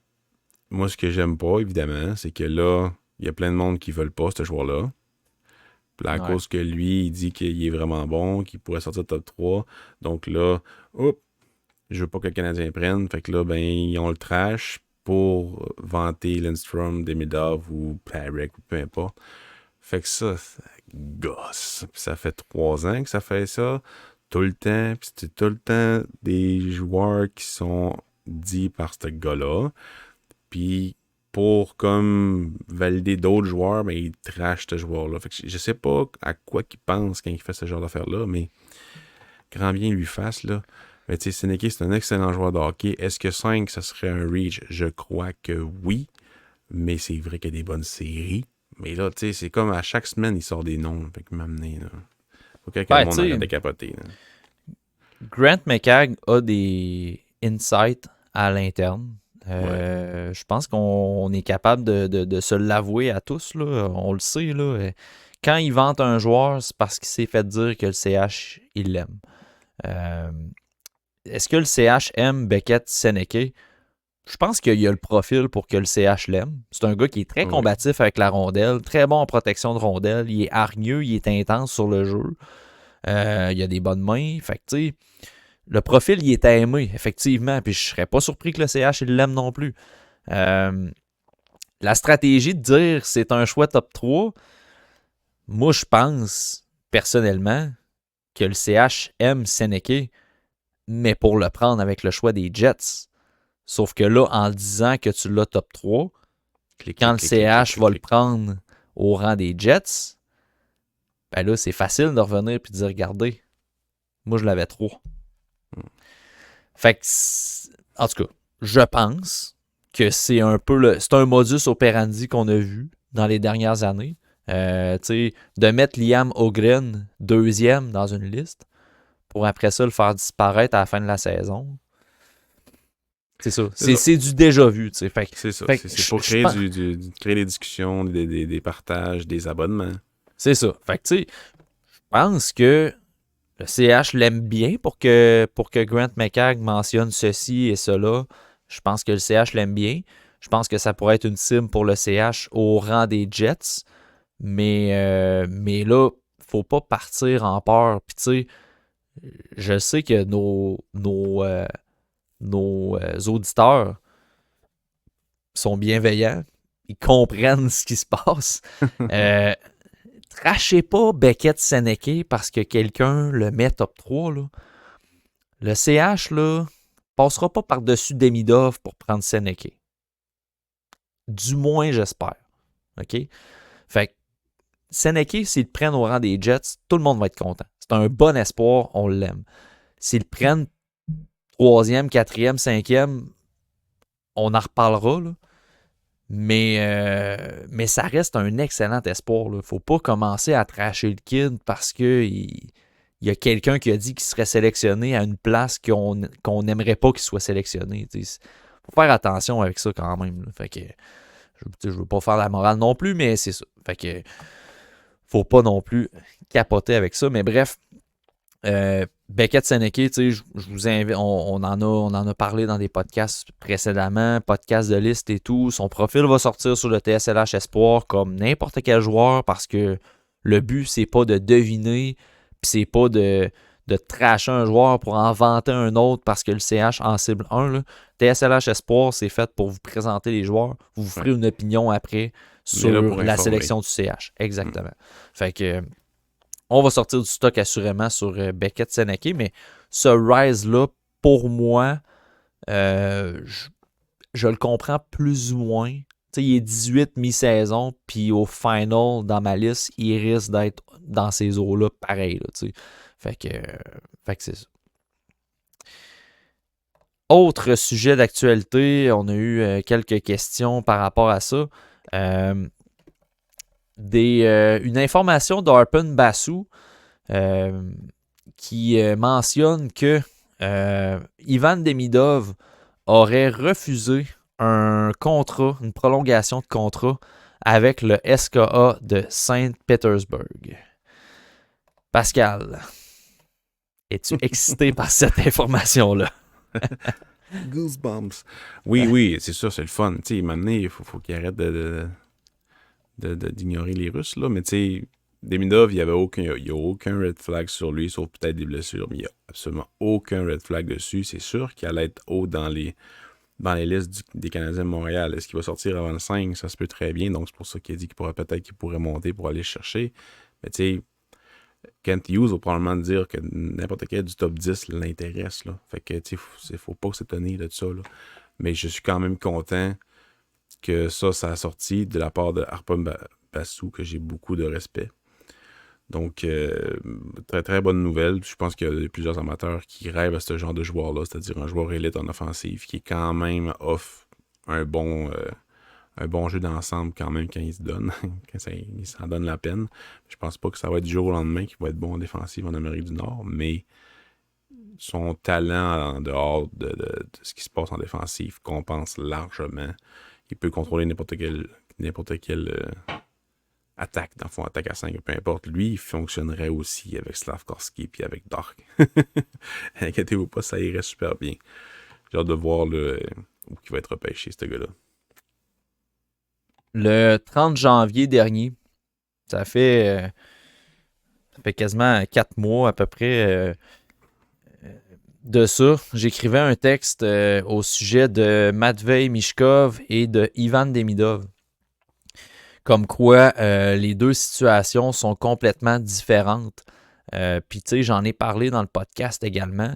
moi, ce que j'aime pas, évidemment, c'est que là, il y a plein de monde qui veulent pas ce joueur-là. Puis là, à cause que lui, il dit qu'il est vraiment bon, qu'il pourrait sortir top 3. Donc là, je veux pas que le Canadien prenne. Fait que là, ben, ils ont le trash pour vanter Lindstrom, Demidov ou Parik ou peu importe. Fait que ça gosse. Puis ça fait 3 ans que ça fait ça. Tout le temps. Puis c'est tout le temps des joueurs qui sont dits par ce gars-là. Puis pour comme valider d'autres joueurs, ben, il trash ce joueur-là. Fait que je sais pas à quoi qu'il pense quand il fait ce genre d'affaires-là, mais grand bien lui fasse, là. Mais tu sais, Seneke, c'est un excellent joueur de hockey. Est-ce que 5, ça serait un reach? Je crois que oui. Mais c'est vrai qu'il y a des bonnes séries. Mais là, tu sais, c'est comme à chaque semaine, il sort des noms. Fait que m'amener, là. Faut que le monde arrête de capoter, là. Grant McCagg a des insights à l'interne. Je pense qu'on est capable de se l'avouer à tous, là. On le sait, là. Quand il vante un joueur, c'est parce qu'il s'est fait dire que le CH, il l'aime. Est-ce que le CH aime Beckett-Seneke? Je pense qu'il y a le profil pour que le CH l'aime. C'est un gars qui est très combatif avec la rondelle, très bon en protection de rondelle, il est hargneux, il est intense sur le jeu. Il a des bonnes mains. Fait que, tu sais, le profil, il est à aimer, effectivement. Puis je serais pas surpris que le CH, il l'aime non plus. La stratégie de dire c'est un choix top 3, moi, je pense, personnellement, que le CH aime Seneke, mais pour le prendre avec le choix des Jets. Sauf que là, en disant que tu l'as top 3, quand le CH va le prendre au rang des Jets, ben là, c'est facile de revenir et de dire, regardez, moi, je l'avais 3. Fait que, en tout cas, je pense que c'est un peu c'est un modus operandi qu'on a vu dans les dernières années. De mettre Liam Ogren 2e dans une liste pour après ça le faire disparaître à la fin de la saison. C'est ça. C'est du déjà vu. C'est ça. C'est pour créer créer des discussions, des partages, des abonnements. C'est ça. Fait que, tu sais, je pense que le CH l'aime bien pour que Grant McCagg mentionne ceci et cela. Je pense que le CH l'aime bien. Je pense que ça pourrait être une cible pour le CH au rang des Jets. Mais là, faut pas partir en peur. Puis, tu sais, je sais que nos auditeurs sont bienveillants. Ils comprennent ce qui se passe. Trachez pas Beckett-Seneke parce que quelqu'un le met top 3. Là. Le CH là, passera pas par-dessus Demidov pour prendre Seneke. Du moins, j'espère. OK? Fait que Seneke, s'ils le prennent au rang des Jets, tout le monde va être content. C'est un bon espoir, on l'aime. S'ils le prennent 3e, 4e, 5e, on en reparlera, là. Mais ça reste un excellent espoir. Il ne faut pas commencer à tracher le kid parce qu'il y a quelqu'un qui a dit qu'il serait sélectionné à une place qu'on n'aimerait pas qu'il soit sélectionné. Il faut faire attention avec ça quand même. Là. Fait que je veux pas faire la morale non plus, mais c'est ça. Fait que faut pas non plus capoter avec ça. Mais bref, Beckett-Seneke, je vous invite, on en a parlé dans des podcasts précédemment, podcasts de liste et tout. Son profil va sortir sur le TSLH Espoir comme n'importe quel joueur parce que le but, c'est pas de deviner, puis c'est pas de trasher un joueur pour en vanter un autre parce que le CH en cible 1. Là. TSLH Espoir, c'est fait pour vous présenter les joueurs. Vous ferez une opinion après sur la sélection du CH. Exactement. Fait que on va sortir du stock assurément sur Beckett-Seneke, mais ce rise-là, pour moi, je le comprends plus ou moins. T'sais, il est 18 mi-saison, puis au final, dans ma liste, il risque d'être dans ces eaux-là pareil. Là, fait que c'est ça. Autre sujet d'actualité, on a eu quelques questions par rapport à ça. Une information d'Arpan Basu qui mentionne que Ivan Demidov aurait refusé un contrat, une prolongation de contrat avec le SKA de Saint-Pétersbourg. Pascal, es-tu excité par cette information-là? Goosebumps. Oui, c'est sûr, c'est le fun. Tu sais, maintenant, il faut qu'il arrête d'ignorer les Russes, là. Mais tu sais, Demidov, il n'y a aucun red flag sur lui, sauf peut-être des blessures, mais il n'y a absolument aucun red flag dessus. C'est sûr qu'il allait être haut dans les listes des Canadiens de Montréal. Est-ce qu'il va sortir avant le 5? Ça se peut très bien. Donc, c'est pour ça qu'il a dit qu'il pourrait monter pour aller le chercher. Mais tu sais, Kent Hughes va probablement dire que n'importe quel du top 10 l'intéresse. Là. Fait que, tu sais, faut pas s'étonner de ça. Là. Mais je suis quand même content que ça a sorti de la part de Arpan Basu, que j'ai beaucoup de respect. Donc, très, très bonne nouvelle. Je pense qu'il y a plusieurs amateurs qui rêvent à ce genre de joueur-là, c'est-à-dire un joueur élite en offensive qui est quand même off un bon jeu d'ensemble quand même quand il se donne, il s'en donne la peine. Je pense pas que ça va être du jour au lendemain qu'il va être bon en défensive en Amérique du Nord, mais son talent en dehors de ce qui se passe en défensive compense largement. Il peut contrôler n'importe quelle attaque, dans le fond, attaque à 5, peu importe. Lui, il fonctionnerait aussi avec Slavkovski puis avec Dark. Inquiétez-vous pas, ça irait super bien. J'ai hâte de voir où il va être repêché, ce gars-là. Le 30 janvier dernier, ça fait quasiment 4 mois à peu près de ça. J'écrivais un texte au sujet de Matvei Mishkov et de Ivan Demidov. Comme quoi, les deux situations sont complètement différentes. Puis, tu sais, j'en ai parlé dans le podcast également.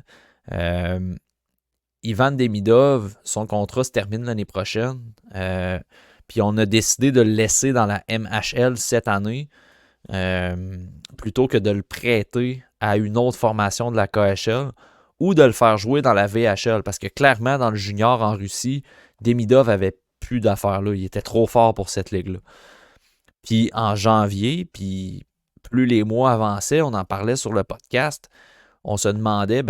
Ivan Demidov, son contrat se termine l'année prochaine. Puis, on a décidé de le laisser dans la MHL cette année plutôt que de le prêter à une autre formation de la KHL ou de le faire jouer dans la VHL. Parce que clairement, dans le junior en Russie, Demidov avait plus d'affaires là. Il était trop fort pour cette ligue-là. Puis en janvier, puis plus les mois avançaient, on en parlait sur le podcast, on se demandait,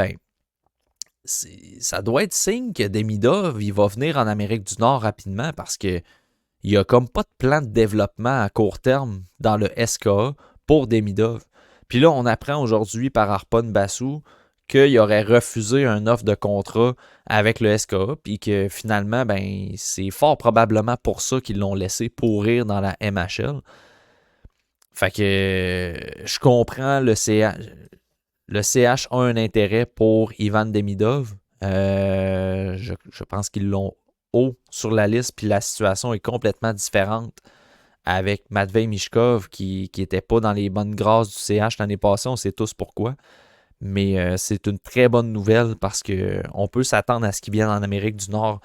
ça doit être signe que Demidov, il va venir en Amérique du Nord rapidement parce que il n'y a comme pas de plan de développement à court terme dans le SKA pour Demidov. Puis là, on apprend aujourd'hui par Arpon Bassou qu'il aurait refusé une offre de contrat avec le SKA, puis que finalement, c'est fort probablement pour ça qu'ils l'ont laissé pourrir dans la MHL. Fait que je comprends le CH. Le CH a un intérêt pour Ivan Demidov. Je pense qu'ils l'ont haut sur la liste, puis la situation est complètement différente avec Matvei Mishkov qui n'était pas dans les bonnes grâces du CH l'année passée. On sait tous pourquoi. Mais c'est une très bonne nouvelle parce qu'on peut s'attendre à ce qu'il vienne en Amérique du Nord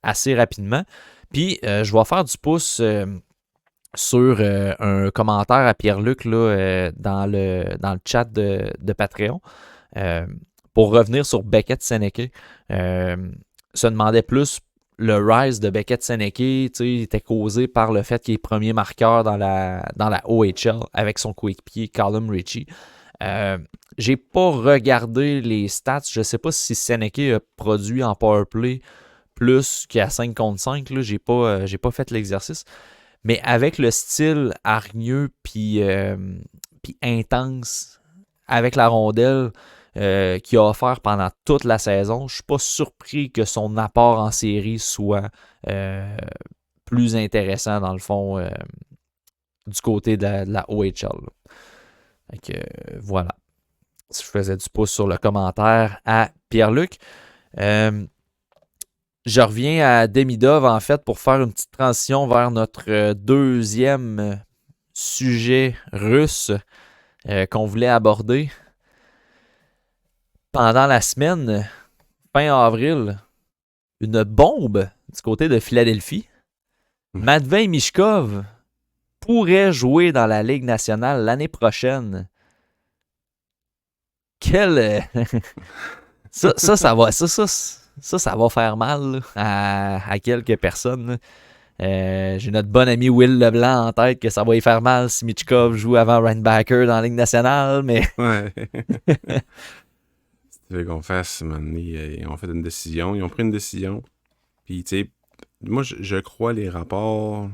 assez rapidement. Puis, je vais faire du pouce sur un commentaire à Pierre-Luc là, dans le chat de Patreon. Pour revenir sur Beckett-Seneke, se demandait plus le rise de Beckett-Seneke, était causé par le fait qu'il est premier marqueur dans la OHL avec son coéquipier Callum Ritchie. J'ai pas regardé les stats. Je sais pas si Seneke a produit en powerplay plus qu'à 5 contre 5. Là. J'ai pas fait l'exercice. Mais avec le style hargneux puis intense avec la rondelle qu'il a offert pendant toute la saison, je suis pas surpris que son apport en série soit plus intéressant dans le fond du côté de la OHL. Donc, voilà. Je faisais du pouce sur le commentaire à Pierre-Luc. Je reviens à Demidov, en fait, pour faire une petite transition vers notre deuxième sujet russe qu'on voulait aborder. Pendant la semaine, fin avril, une bombe du côté de Philadelphie. Matvei Mishkov pourrait jouer dans la Ligue nationale l'année prochaine. Quel... ça va faire mal là, à quelques personnes. J'ai notre bon ami Will Leblanc en tête que ça va y faire mal si Michkov joue avant Reinbacker dans la Ligue nationale, mais... Ouais. Ce qu'il faut qu'on fasse, ils ont fait une décision. Ils ont pris une décision. Puis, tu sais, moi, je crois les rapports...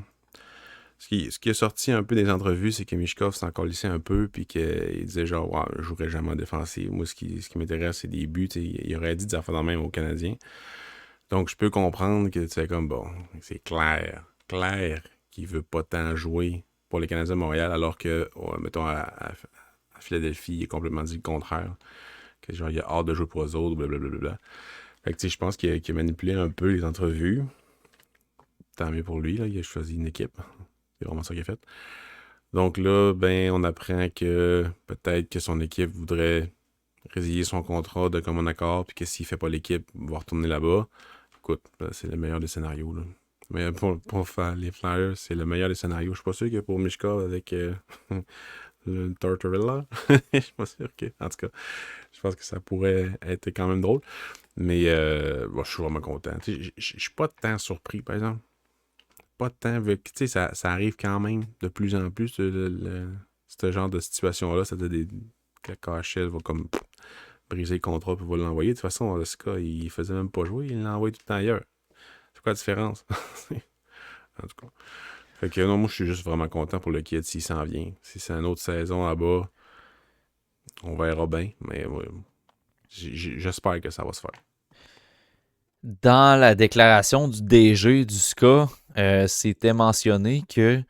Ce qui est sorti un peu des entrevues, c'est que Mishkov s'en colissait un peu, puis qu'il disait genre, wow, je jouerai jamais en défensive. Moi, ce qui m'intéresse, c'est des buts. Il aurait dit des affaires dans le même aux Canadiens. Donc, je peux comprendre que tu fais comme, bon, c'est clair qu'il veut pas tant jouer pour les Canadiens de Montréal, alors que, mettons, à Philadelphie, il a complètement dit le contraire. Que genre, il a hâte de jouer pour eux autres, blablabla. Fait que, tu sais, je pense qu'il a manipulé un peu les entrevues. Tant mieux pour lui, là, il a choisi une équipe. C'est vraiment ça qu'il a fait. Donc là, on apprend que peut-être que son équipe voudrait résilier son contrat de commun accord, puis que s'il fait pas l'équipe, il va retourner là-bas. Écoute, c'est le meilleur des scénarios, là. Mais pour faire les Flyers, c'est le meilleur des scénarios. Je suis pas sûr que pour Mishkov avec le Tortorella, je suis pas sûr que... En tout cas, je pense que ça pourrait être quand même drôle. Mais je suis vraiment content. Je suis pas tant surpris, par exemple. Pas tant, vu que ça arrive quand même de plus en plus, ce genre de situation-là. Ça veut dire que la KHL va comme briser le contrat puis va l'envoyer. De toute façon, le Ska, il faisait même pas jouer, il l'envoie tout le temps ailleurs. C'est quoi la différence? En tout cas. Fait que non, moi, je suis juste vraiment content pour le kid s'il s'en vient. Si c'est une autre saison là-bas, on verra bien. Mais ouais, j'espère que ça va se faire. Dans la déclaration du DG du SKA, c'était mentionné que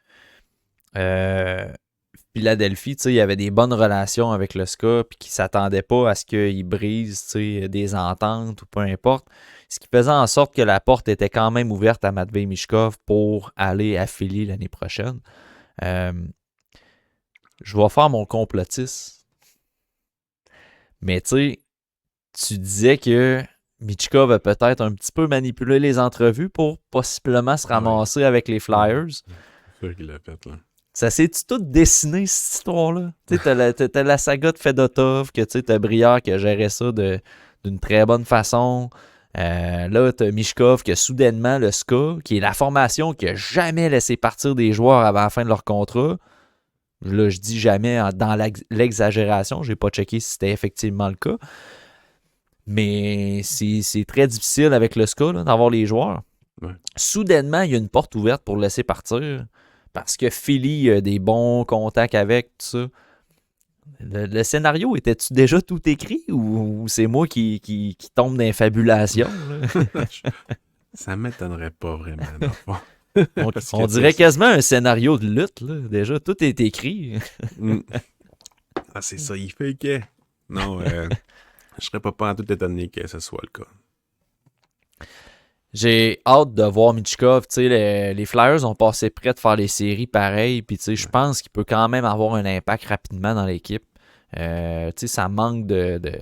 Philadelphie, il y avait des bonnes relations avec le SKA puis qu'il ne s'attendait pas à ce qu'il brise des ententes ou peu importe. Ce qui faisait en sorte que la porte était quand même ouverte à Matvei Michkov pour aller à Philly l'année prochaine. Je vais faire mon complotiste. Mais tu disais que Michkov a peut-être un petit peu manipulé les entrevues pour possiblement se ramasser avec les Flyers. C'est sûr qu'il l'a fait, là. Ça s'est-tu tout dessiné, cette histoire-là? Tu sais, t'as la saga de Fedotov, que tu sais, t'as Brière qui a géré ça d'une très bonne façon. Là, t'as Michkov que soudainement, le SKA, qui est la formation qui a jamais laissé partir des joueurs avant la fin de leur contrat. Là, je dis jamais dans l'exagération. J'ai pas checké si c'était effectivement le cas. Mais c'est très difficile avec le SKA là, d'avoir les joueurs. Ouais. Soudainement, il y a une porte ouverte pour le laisser partir. Parce que Philly a des bons contacts avec, tout ça. Le scénario, était-tu déjà tout écrit ou c'est moi qui tombe dans les fabulations? Ça m'étonnerait pas vraiment. On dirait quasiment un scénario de lutte. Là. Déjà, tout est écrit. Ah, c'est ça, il fait que... Non, je serais pas tout étonné que ce soit le cas. J'ai hâte de voir Michkov. Les Flyers ont passé près de faire les séries pareil. Puis je pense qu'il peut quand même avoir un impact rapidement dans l'équipe. Ça manque de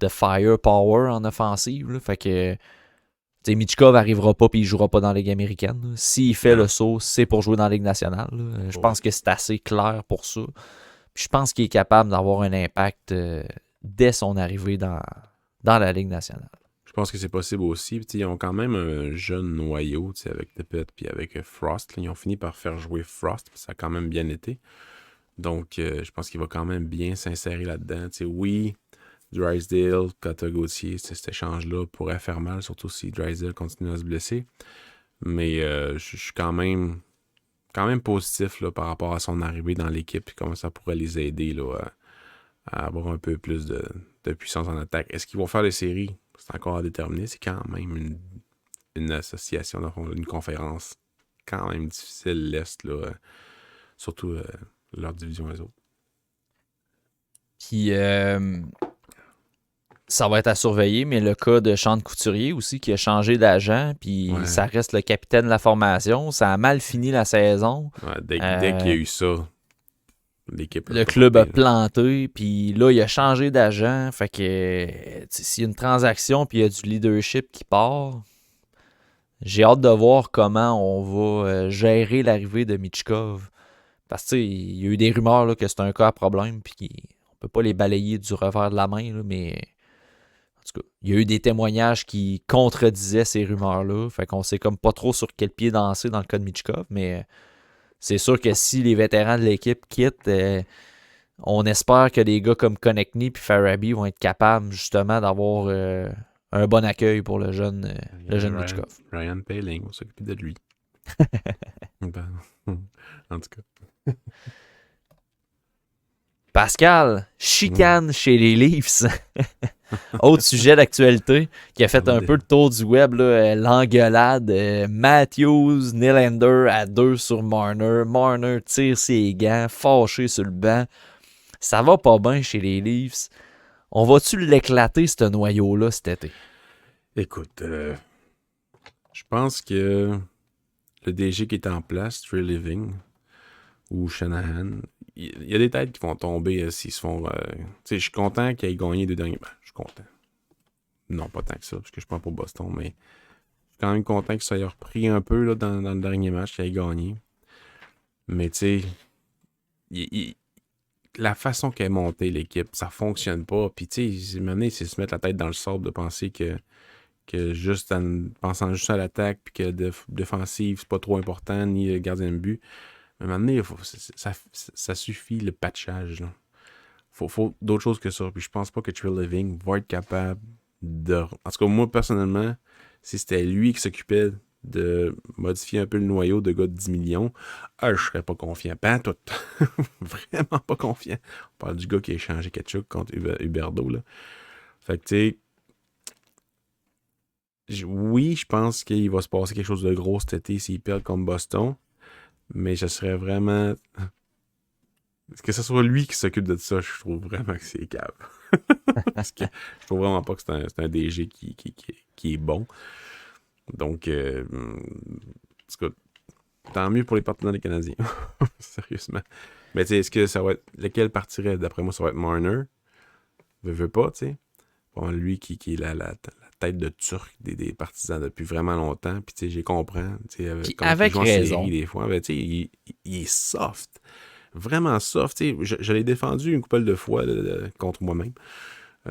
firepower en offensive. Là, fait que Michkov n'arrivera pas et il ne jouera pas dans la Ligue américaine. S'il fait le saut, c'est pour jouer dans la Ligue nationale. Je pense que c'est assez clair pour ça. Puis je pense qu'il est capable d'avoir un impact dès son arrivée dans la Ligue nationale. Je pense que c'est possible aussi. Ils ont quand même un jeune noyau avec Tippett et avec Frost. Là, ils ont fini par faire jouer Frost. Ça a quand même bien été. Donc, je pense qu'il va quand même bien s'insérer là-dedans. Oui, Drysdale, Cotta Gauthier, cet échange-là pourrait faire mal, surtout si Drysdale continue à se blesser. Mais je suis quand même positif là, par rapport à son arrivée dans l'équipe et comment ça pourrait les aider là, à avoir un peu plus de puissance en attaque. Est-ce qu'ils vont faire les séries? C'est encore à déterminer. C'est quand même une association, une conférence quand même difficile, l'Est, là, surtout leur division les autres. Puis, ça va être à surveiller, mais le cas de Sean Couturier aussi, qui a changé d'agent, puis ça reste le capitaine de la formation. Ça a mal fini la saison. Ouais, dès qu'il y a eu ça, l'équipe le club a planté, puis là, il a changé d'agent. Fait que s'il y a une transaction, puis il y a du leadership qui part, j'ai hâte de voir comment on va gérer l'arrivée de Michkov. Parce que il y a eu des rumeurs là, que c'est un cas à problème, puis on peut pas les balayer du revers de la main, là, mais en tout cas, il y a eu des témoignages qui contredisaient ces rumeurs-là. Fait qu'on sait comme pas trop sur quel pied danser dans le cas de Michkov, mais c'est sûr que si les vétérans de l'équipe quittent, on espère que des gars comme Konechny et Farabee vont être capables justement d'avoir un bon accueil pour le jeune Michkov. Ryan Poehling, on s'occupe de lui. En tout cas. Pascal, chicane chez les Leafs. Autre sujet d'actualité qui a fait un peu le tour du web, là, l'engueulade. Matthews, Nylander à 2 sur Marner. Marner tire ses gants, fâché sur le banc. Ça va pas bien chez les Leafs. On va-tu l'éclater, ce noyau-là, cet été? Écoute, je pense que le DG qui est en place, Trey Living ou Shanahan, il y a des têtes qui vont tomber s'ils se font... je suis content qu'il ait gagné 2 derniers matchs. Je suis content. Non, pas tant que ça, parce que je prends pour Boston, mais je suis quand même content qu'il soit repris un peu là, dans le dernier match, qu'il ait gagné. Mais tu sais, la façon qu'elle est montée, l'équipe, ça fonctionne pas. Puis tu sais, maintenant, c'est se mettre la tête dans le sable de penser que juste pensant juste à l'attaque, puis que défensive, c'est pas trop important, ni le gardien de but. Mais maintenant, ça suffit le patchage. Là. faut d'autres choses que ça. Puis je pense pas que Trey Living va être capable de... En tout cas, moi, personnellement, si c'était lui qui s'occupait de modifier un peu le noyau de gars de 10 millions, je serais pas confiant. Pas tout. Vraiment pas confiant. On parle du gars qui a échangé Ketchuk contre Huberdeau, là. Fait que, tu sais, oui, je pense qu'il va se passer quelque chose de gros cet été s'ils perdent contre Boston, mais je serais vraiment... Que ce soit lui qui s'occupe de ça, je trouve vraiment que c'est cave. Parce que je trouve vraiment pas que c'est un DG qui est bon. Donc, en tout cas, tant mieux pour les partenaires des Canadiens. Sérieusement. Mais tu sais, est-ce que ça va être... Lequel partirait? D'après moi, ça va être Marner. Veut pas, tu sais. Bon, lui qui est la tête de Turc des partisans depuis vraiment longtemps. Puis tu sais, j'y comprends. Avec raison. Série, des fois, ben, tu sais, il est soft. Vraiment soft. Tu sais, je l'ai défendu une couple de fois contre moi-même.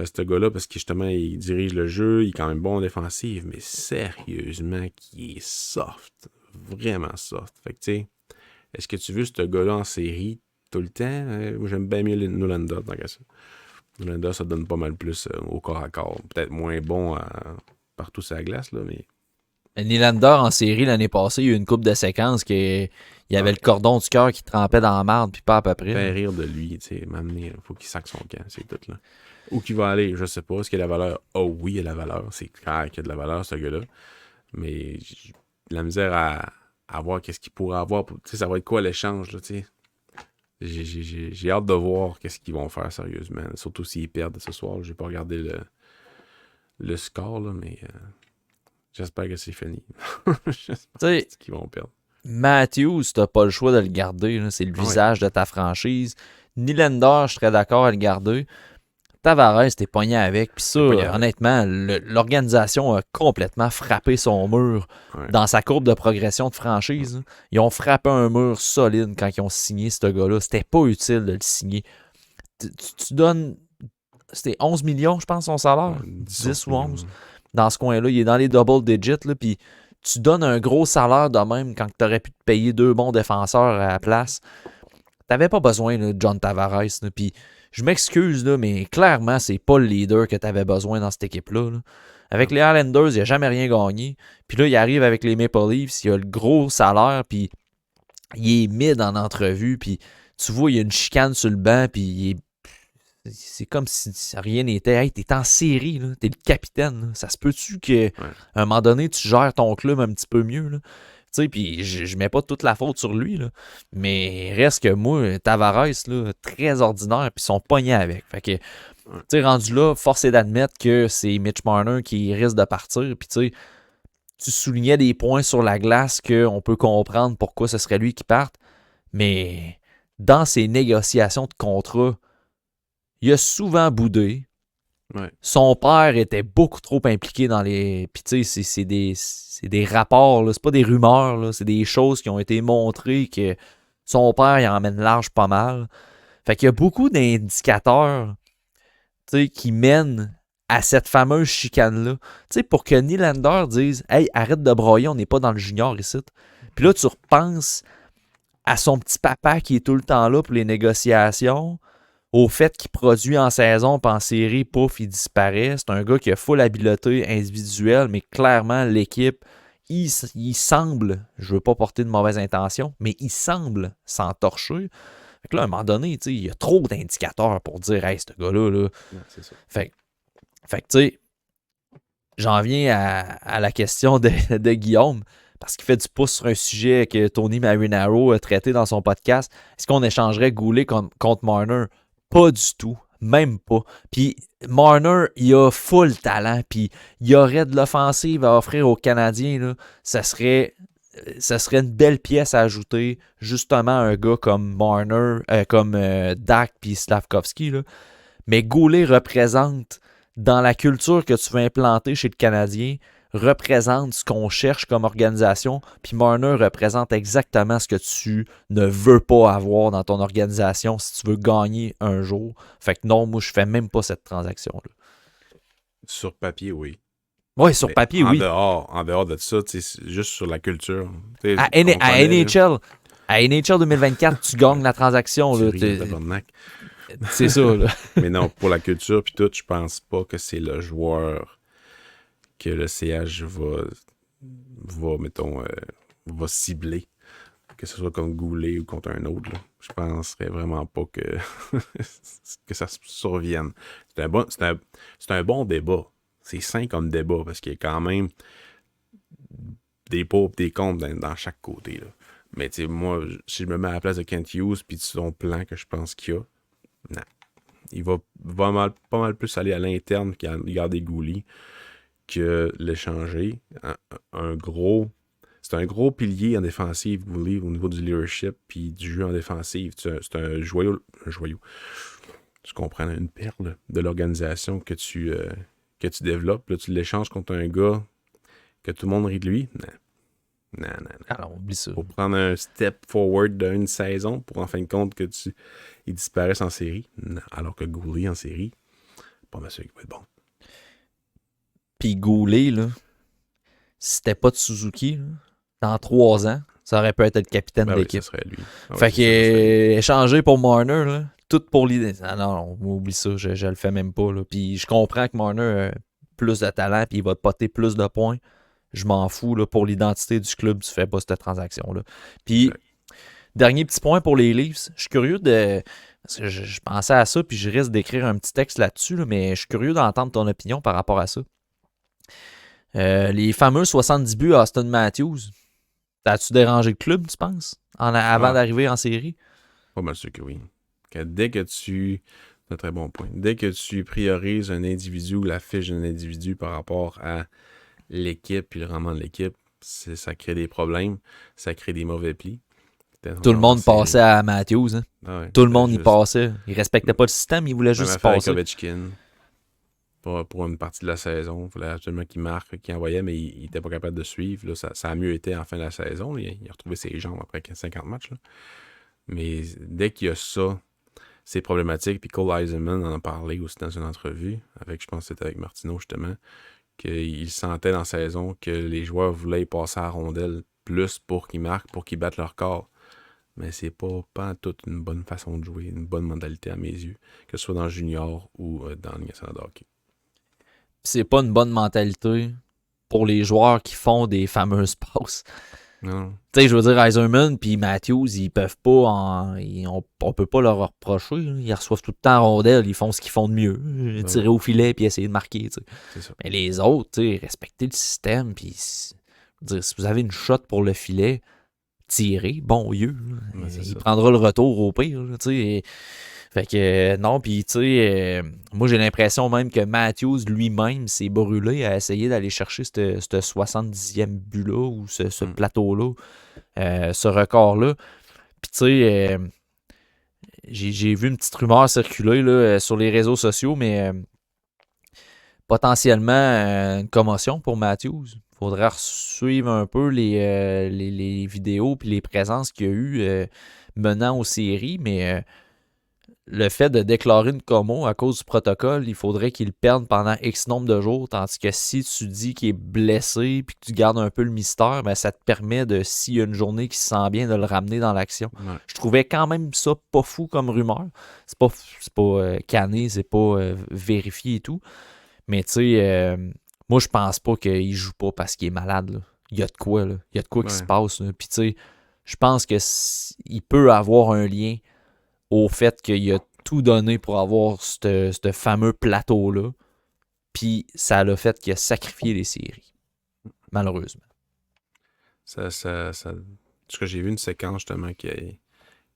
Ce gars-là, parce que justement, il dirige le jeu, il est quand même bon en défensive, mais sérieusement, qui est soft. Vraiment soft. Fait que, tu sais, est-ce que tu veux ce gars-là en série tout le temps? Moi, j'aime bien mieux Nylander, tant qu'à ça. Nylander, ça donne pas mal plus au corps à corps. Peut-être moins bon partout sur la glace, là, mais... Nylander, en série, l'année passée, il y a eu une couple de séquences qu'il y avait le cordon du cœur qui trempait dans la marde, puis pas à peu près. Faire rire de lui, tu sais, m'amener, faut qu'il saque son camp, c'est tout, là. Où qu'il va aller, je sais pas. Est-ce qu'il a la valeur? Oh oui, il a la valeur. C'est clair qu'il a de la valeur, ce gars-là. Mais j'ai la misère à voir qu'est-ce qu'il pourrait avoir. Tu sais, ça va être quoi l'échange, là, tu sais. J'ai hâte de voir qu'est-ce qu'ils vont faire sérieusement. Surtout s'ils perdent ce soir. J'ai pas regardé le score, là, mais j'espère que c'est fini. J'espère qu'ils vont perdre. Matthews, t'as pas le choix de le garder. Là. C'est le visage de ta franchise. Nylander, je serais d'accord à le garder. Tavares, t'es pogné avec. Puis ça, honnêtement, l'organisation a complètement frappé son mur dans sa courbe de progression de franchise. Ils ont frappé un mur solide quand ils ont signé ce gars-là. C'était pas utile de le signer. Tu donnes... C'était 11 millions, je pense, son salaire. 10 ou 11. Dans ce coin-là, il est dans les double digits. Là, puis tu donnes un gros salaire de même quand tu aurais pu te payer 2 bons défenseurs à la place. T'avais pas besoin de John Tavares. Là, puis je m'excuse, là, mais clairement, c'est pas le leader que tu avais besoin dans cette équipe-là. Là. Avec les Islanders, il n'a jamais rien gagné. Puis là, il arrive avec les Maple Leafs, il a le gros salaire, puis il est mid en entrevue, puis tu vois, il y a une chicane sur le banc, puis c'est comme si rien n'était. Hey, t'es en série, là, t'es le capitaine. Là. Ça se peut-tu qu'à un moment donné, tu gères ton club un petit peu mieux, là? Puis je mets pas toute la faute sur lui, là, mais reste que moi, Tavares, là, très ordinaire, puis ils sont pognés avec. Fait que, rendu là, force est d'admettre que c'est Mitch Marner qui risque de partir, puis tu soulignais des points sur la glace qu'on peut comprendre pourquoi ce serait lui qui parte, mais dans ses négociations de contrat, il a souvent boudé. Ouais. Son père était beaucoup trop impliqué dans les... Puis tu sais, c'est des rapports, là. C'est pas des rumeurs, là. C'est des choses qui ont été montrées que son père, il emmène large pas mal. Fait qu'il y a beaucoup d'indicateurs, tu sais, qui mènent à cette fameuse chicane-là. Tu sais, pour que Nylander dise « Hey, arrête de broyer, on n'est pas dans le junior ici. » Puis là, tu repenses à son petit papa qui est tout le temps là pour les négociations, au fait qu'il produit en saison, puis en série, pouf, il disparaît. C'est un gars qui a full habileté individuelle, mais clairement, l'équipe, il semble, je veux pas porter de mauvaises intentions, mais il semble s'entorcher. Fait que là, à un moment donné, il y a trop d'indicateurs pour dire « Hey, ce gars-là, là. » C'est ça. Fait que, tu sais, j'en viens à la question de Guillaume, parce qu'il fait du pouce sur un sujet que Tony Marinaro a traité dans son podcast. Est-ce qu'on échangerait Goulet contre Marner? Pas du tout. Même pas. Puis Marner, il a full talent. Puis il aurait de l'offensive à offrir aux Canadiens. Là. Ça serait une belle pièce à ajouter. Justement, un gars comme Marner, comme Dak puis Slavkovski. Là. Mais Goulet représente, dans la culture que tu veux implanter chez le Canadien, représente ce qu'on cherche comme organisation, puis Marner représente exactement ce que tu ne veux pas avoir dans ton organisation si tu veux gagner un jour. Fait que non, moi, je fais même pas cette transaction-là. Sur papier, oui. Oui, sur papier, oui. En dehors de ça, juste sur la culture. À NHL 2024, tu gagnes la transaction. Là, C'est ça, là. Mais non, pour la culture puis tout, je pense pas que c'est le joueur que le CH va cibler. Que ce soit comme Goulet ou contre un autre. Là. Je penserais vraiment pas que, que ça survienne. C'est un bon débat. C'est sain comme débat parce qu'il y a quand même des pour et des contre dans chaque côté. Là. Mais tu sais, moi, si je me mets à la place de Kent Hughes puis de son plan que je pense qu'il y a, non. Il va pas mal plus aller à l'interne qu'à garder Goulet que l'échanger. C'est un gros pilier en défensive, Goulet, au niveau du leadership puis du jeu en défensive. C'est un joyau. Tu comprends, une perle de l'organisation que tu développes. Là, tu l'échanges contre un gars que tout le monde rit de lui. Non. Alors, oublie ça. Pour prendre un step forward d'une saison pour en fin de compte que il disparaisse en série. Non. Alors que Goulet en série, pas mal sûr qu'il va être bon. Puis Goulet, là, si c'était pas de Suzuki, là, dans 3 ans, ça aurait pu être le capitaine de l'équipe. Oui, ça serait lui. Fait qu'échanger pour Marner, là, tout pour l'idée. Non, oublie ça, je le fais même pas. Là. Puis je comprends que Marner a plus de talent puis il va te poter plus de points. Je m'en fous, là, pour l'identité du club, tu fais pas cette transaction-là. Puis, dernier petit point pour les Leafs. Je suis curieux de... Parce que je pensais à ça, puis je risque d'écrire un petit texte là-dessus, là, mais je suis curieux d'entendre ton opinion par rapport à ça. Les fameux 70 buts à Austin Matthews, t'as-tu dérangé le club, tu penses, avant d'arriver en série? Pas mal sûr que oui. Dès que tu... C'est un très bon point. Dès que tu priorises un individu ou la fiche d'un individu par rapport à l'équipe et le rendement de l'équipe, ça crée des problèmes, ça crée des mauvais plis. Tout le monde passait à Matthews. Hein? Ah ouais, tout le monde y passait. Il respectait pas le système, il voulait juste y passer. Ovechkin, pour une partie de la saison, il fallait absolument qu'il marque, qu'il envoyait, mais il n'était pas capable de suivre. Là, ça a mieux été en fin de la saison. Là. Il a retrouvé ses jambes après 50 matchs. Là. Mais dès qu'il y a ça, c'est problématique. Puis Cole Eisenman en a parlé aussi dans une entrevue, je pense que c'était avec Martineau justement, qu'il sentait dans la saison que les joueurs voulaient passer à la rondelle plus pour qu'ils marquent, pour qu'ils battent leur corps. Mais c'est pas toute une bonne façon de jouer, une bonne mentalité à mes yeux, que ce soit dans le junior ou dans le Ligue nationale de hockey. C'est pas une bonne mentalité pour les joueurs qui font des fameuses passes. Non. Tu sais, je veux dire, Eiserman puis Matthews, ils peuvent pas on peut pas leur reprocher. Là. Ils reçoivent tout le temps en rondelle, ils font ce qu'ils font de mieux. Tirer au filet puis essayer de marquer. C'est ça. Mais les autres, tu sais, respectez le système. Puis, si vous avez une shot pour le filet, tirez, bon Dieu. Il prendra le retour au pire. Tu sais. Fait que non, puis tu sais, moi j'ai l'impression même que Matthews lui-même s'est brûlé à essayer d'aller chercher ce 70e but-là ou ce plateau-là, ce record-là. Puis tu sais, j'ai vu une petite rumeur circuler là, sur les réseaux sociaux, mais potentiellement une commotion pour Matthews. Il faudrait suivre un peu les vidéos puis les présences qu'il y a eu menant aux séries, mais... le fait de déclarer une commo à cause du protocole, il faudrait qu'il perde pendant X nombre de jours, tandis que si tu dis qu'il est blessé puis que tu gardes un peu le mystère, ben ça te permet de, s'il y a une journée qui se sent bien, de le ramener dans l'action. Ouais. Je trouvais quand même ça pas fou comme rumeur. C'est pas canné, c'est pas vérifié et tout. Mais tu sais, moi je pense pas qu'il joue pas parce qu'il est malade. Là. Il y a de quoi, là. Il y a de quoi qui se passe. Puis tu sais, je pense que il peut avoir un lien au fait qu'il a tout donné pour avoir ce fameux plateau-là, puis ça l'a fait qu'il a sacrifié les séries. Malheureusement. Parce que j'ai vu une séquence justement qui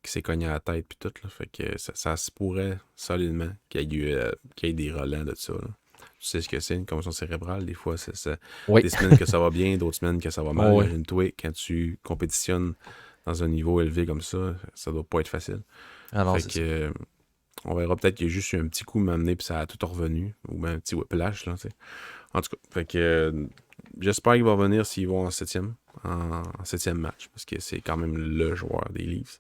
s'est cogné à la tête puis tout, là, fait que ça se pourrait solidement qu'il y ait des relents de ça. Là. Tu sais ce que c'est, une commotion cérébrale, des fois, c'est des semaines que ça va bien, d'autres semaines que ça va mal. Imagine-toi, quand tu compétitionnes dans un niveau élevé comme ça doit pas être facile. Alors, fait que, on verra peut-être qu'il y a juste eu un petit coup m'amener puis ça a tout revenu. Ou même un petit whiplash, là, tu sais. En tout cas, fait que j'espère qu'il va revenir s'ils vont en 7e match. Parce que c'est quand même le joueur des Leafs.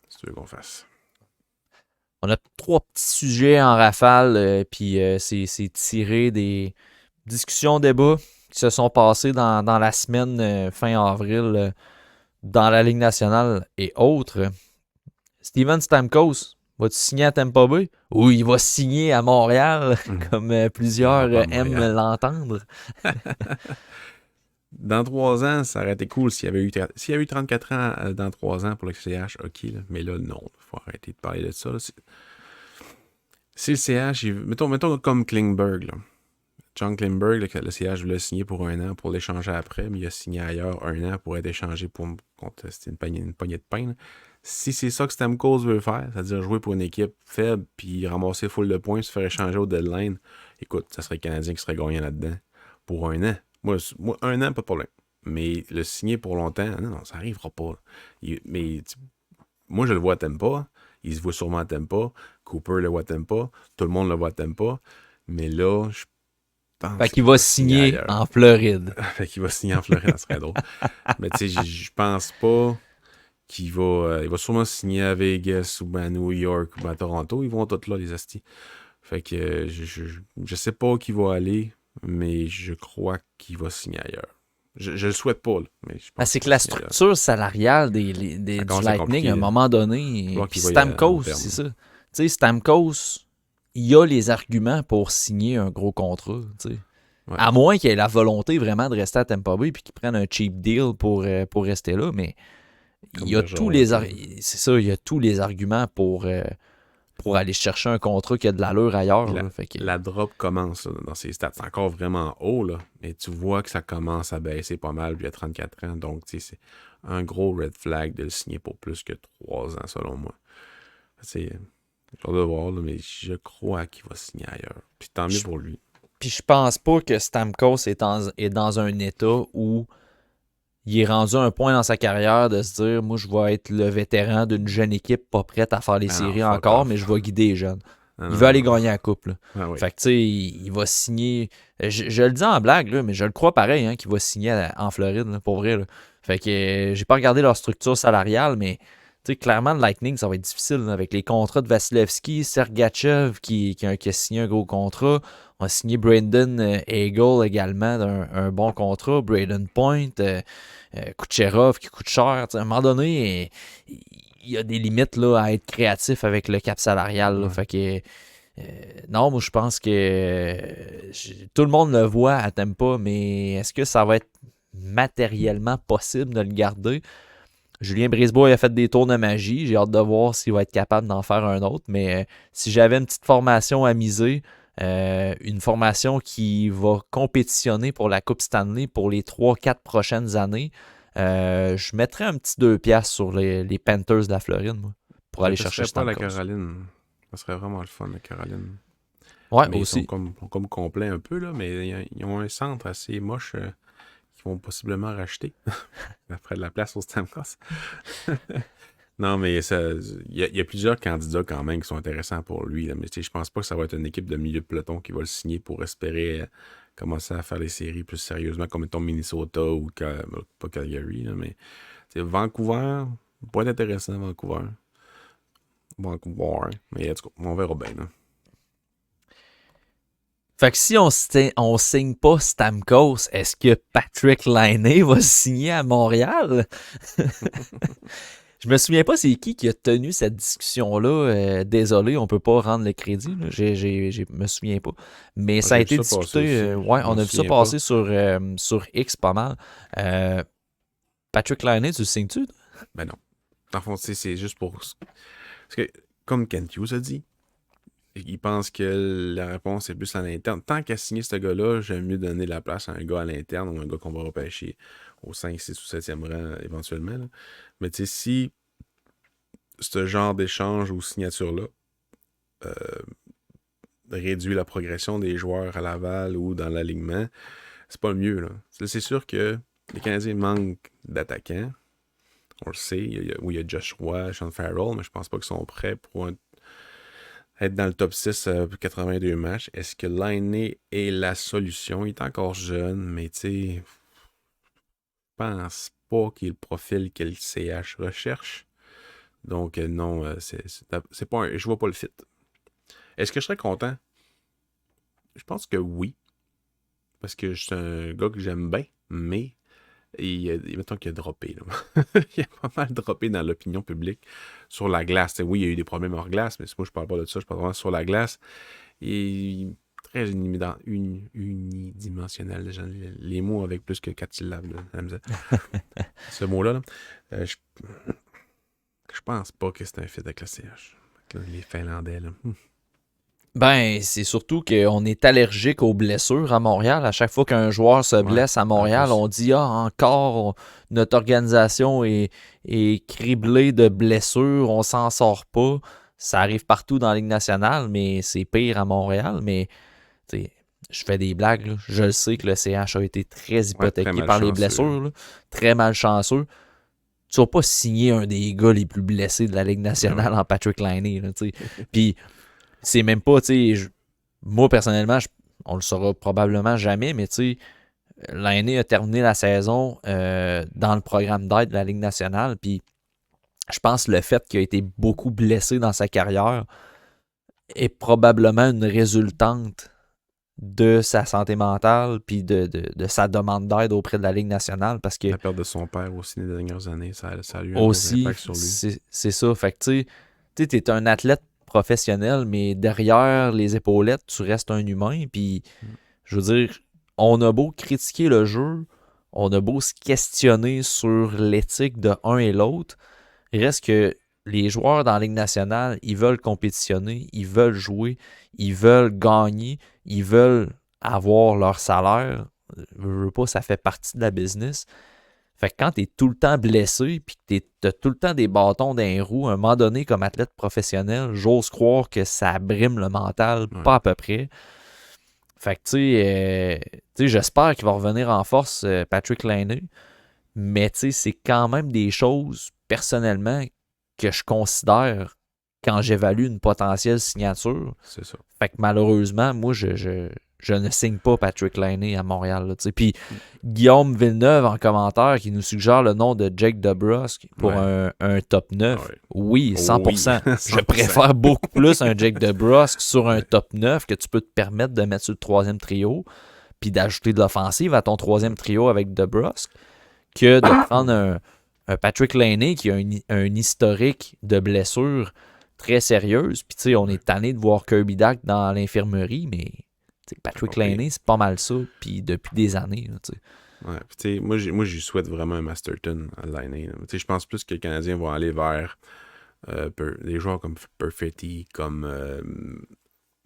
Si tu veux qu'on fasse. On a 3 petits sujets en rafale, puis c'est tiré des discussions, débats qui se sont passés dans la semaine fin avril dans la Ligue nationale et autres. Steven Stamkos, vas-tu signer à Tampa Bay? Ou il va signer à Montréal, comme plusieurs Non, pas à aiment Montréal. l'entendre. Dans 3 ans, ça aurait été cool s'il y avait eu 34 ans dans 3 ans pour le CH, ok. Là. Mais là, non. Il faut arrêter de parler de ça. Là. Si le CH, mettons comme Klingberg, là. John Klingberg, le CH voulait signer pour 1 an pour l'échanger après, mais il a signé ailleurs 1 an pour être échangé contre c'était une poignée de pain. Là. Si c'est ça que Stamkos veut faire, c'est-à-dire jouer pour une équipe faible puis ramasser full de points, se faire échanger au deadline, écoute, ça serait le Canadien qui serait gagnant là-dedans pour 1 an. Moi 1 an, pas de problème. Mais le signer pour longtemps, non, ça n'arrivera pas. Moi, je le vois à Tampa. Il se voit sûrement à Tampa. Cooper le voit à Tampa. Tout le monde le voit à Tampa. Mais là, je Fait pense qu'il qu'il va va signer signer ailleurs. en Floride. Fait qu'il va signer en Floride, ça serait drôle. Mais tu sais, je pense pas qu'il va. Il va sûrement signer à Vegas ou ben à New York ou ben à Toronto. Ils vont tous là, les astis. Fait que je sais pas où il va aller, mais je crois qu'il va signer ailleurs. Je le souhaite pas, là, mais je pense C'est qu'il que va la signer ailleurs. structure salariale Ça du commence à être Lightning, à compliqué, un là. moment Il va donné, falloir puis qu'il va y aller à long Stamkos, terme. c'est ça. Tu sais, Stamkos, il a les arguments pour signer un gros contrat, tu sais. Ouais. À moins qu'il ait la volonté vraiment de rester à Tampa Bay puis qu'il prenne un cheap deal pour rester là, mais il Comme y a tous Bergeron un les peu. c'est ça, il y a tous les arguments pour aller chercher un contrat qui a de l'allure Puis ailleurs. Là. Fait que, la drop commence là, dans ses stats. C'est encore vraiment haut, là, mais tu vois que ça commence à baisser pas mal, puis il a 34 ans. Donc, tu sais, c'est un gros red flag de le signer pour plus que 3 ans, selon moi. C'est genre de voir, là, mais je crois qu'il va signer ailleurs. Puis tant mieux je, pour lui. puis je pense pas que Stamkos est dans un état où il est rendu à un point dans sa carrière de se dire, moi, je vais être le vétéran d'une jeune équipe pas prête à faire les Ah non, séries fuck encore, mais off. je vais guider les jeunes. Non, Il non, veut aller non. gagner la coupe. Là. Ah oui. Fait que, tu sais, il va signer. Je le dis en blague, là, mais je le crois pareil, hein, qu'il va signer en Floride, là, pour vrai. Là. Fait que j'ai pas regardé leur structure salariale, mais tu sais, clairement, le Lightning, ça va être difficile là, avec les contrats de Vasilevski, Sergachev qui a signé un gros contrat. On a signé Brandon Hagel également un bon contrat. Braden Point, Kucherov qui coûte cher. À un moment donné, il y a des limites là, à être créatif avec le cap salarial. Là. Ouais. Fait que non, moi je pense que tout le monde le voit à Tampa, mais est-ce que ça va être matériellement possible de le garder? Julien Brisebois a fait des tours de magie. J'ai hâte de voir s'il va être capable d'en faire un autre. Mais si j'avais une petite formation à miser, une formation qui va compétitionner pour la Coupe Stanley pour les 3-4 prochaines années, je mettrais un petit 2$ sur les Panthers de la Floride, moi, pour Je aller chercher détesterais pas la Stamkos. Caroline. Ça serait vraiment le fun, la Caroline. Ouais, Mais ils sont aussi. comme complets un peu, là, mais ils ont un centre assez moche qu'ils vont possiblement racheter. Après de la place au Stamkos. Non, mais il y a plusieurs candidats quand même qui sont intéressants pour lui. Là, mais je pense pas que ça va être une équipe de milieu de peloton qui va le signer pour espérer commencer à faire les séries plus sérieusement, comme mettons Minnesota ou pas Calgary. Là, mais Vancouver, pas intéressant Vancouver. Vancouver. Mais en tout cas, on verra bien. Là. Fait que si on signe pas Stamkos, est-ce que Patrick Laine va signer à Montréal? Je me souviens pas c'est qui a tenu cette discussion-là. Désolé, on peut pas rendre le crédit. Là. Je me souviens pas. Mais ça a J'ai vu été ça passer discuté. aussi. Ouais, Je on m'en a vu ça souviens pas. passer sur X pas mal. Patrick Laine, tu le signes-tu? Ben non. Dans le fond, c'est juste pour. Parce que, comme Kent Hughes a dit, il pense que la réponse est plus à l'interne. Tant qu'à signer ce gars-là, j'aime mieux donner la place à un gars à l'interne ou un gars qu'on va repêcher au 5, 6 ou 7e rang éventuellement. Là. Mais tu sais, si ce genre d'échange ou signature-là euh, réduit la progression des joueurs à Laval ou dans l'alignement, c'est pas le mieux. Là. C'est sûr que les Canadiens manquent d'attaquants. On le sait. Il y a Josh Roy, Sean Farrell, mais je pense pas qu'ils sont prêts pour être dans le top 6 pour 82 matchs. Est-ce que Laine est la solution? Il est encore jeune, mais tu sais, je pense pas qu'il ait le profil que le CH recherche. Donc non, c'est pas je vois pas le fit. Est-ce que je serais content? Je pense que oui. Parce que je suis un gars que j'aime bien, mais Mettons qu'il a droppé. Là. Il a pas mal droppé dans l'opinion publique sur la glace. T'sais, oui, il y a eu des problèmes hors glace, mais moi, je parle pas de ça. Je parle vraiment sur la glace. Et très unidimensionnel. Les mots avec plus que 4 syllabes. Là, ce mot-là, là, je pense pas que c'est un fit avec le CH. Les Finlandais, là. Ben, c'est surtout qu'on est allergique aux blessures à Montréal. À chaque fois qu'un joueur se blesse à Montréal, on dit encore, notre organisation est criblée de blessures, on s'en sort pas. Ça arrive partout dans la Ligue nationale, mais c'est pire à Montréal. Mais je fais des blagues. Là. Je le sais que le CH a été très hypothéqué par les blessures. Là. Très malchanceux. Tu vas pas signer un des gars les plus blessés de la Ligue nationale en Patrick Laine. Puis c'est même pas, moi personnellement, on le saura probablement jamais, mais Laine a terminé la saison dans le programme d'aide de la Ligue nationale, puis je pense que le fait qu'il a été beaucoup blessé dans sa carrière est probablement une résultante de sa santé mentale puis de sa demande d'aide auprès de la Ligue nationale, parce que la perte de son père aussi les dernières années, ça a eu un aussi, gros impact sur lui. C'est ça, fait que tu es un athlète professionnel, mais derrière les épaulettes, tu restes un humain. Puis, je veux dire, on a beau critiquer le jeu, on a beau se questionner sur l'éthique de un et l'autre, il reste que les joueurs dans la Ligue nationale, ils veulent compétitionner, ils veulent jouer, ils veulent gagner, ils veulent avoir leur salaire. Je veux pas, ça fait partie de la business. Fait que quand tu es tout le temps blessé puis que tu as tout le temps des bâtons dans les roues, à un moment donné, comme athlète professionnel, j'ose croire que ça brime le mental, pas à peu près. Fait que, tu sais, j'espère qu'il va revenir en force, Patrick Laine. Mais, tu sais, c'est quand même des choses, personnellement, que je considère quand j'évalue une potentielle signature. C'est ça. Fait que malheureusement, moi, je ne signe pas Patrick Laine à Montréal. Puis Guillaume Villeneuve en commentaire qui nous suggère le nom de Jake DeBrusk pour un top 9. Ouais. Oui, 100%. Oui. Je préfère beaucoup plus un Jake DeBrusk sur un top 9 que tu peux te permettre de mettre sur le troisième trio puis d'ajouter de l'offensive à ton troisième trio avec DeBrusk que de prendre un Patrick Laine qui a un historique de blessures très sérieuse. Puis, tu sais, on est tanné de voir Kirby Dach dans l'infirmerie, mais Patrick Laine, c'est pas mal ça, puis depuis des années. Là, ouais, puis tu sais, moi, j'y souhaite vraiment un Masterton à Laine. Tu sais, je pense plus que les Canadiens vont aller vers des joueurs comme Perfetti, comme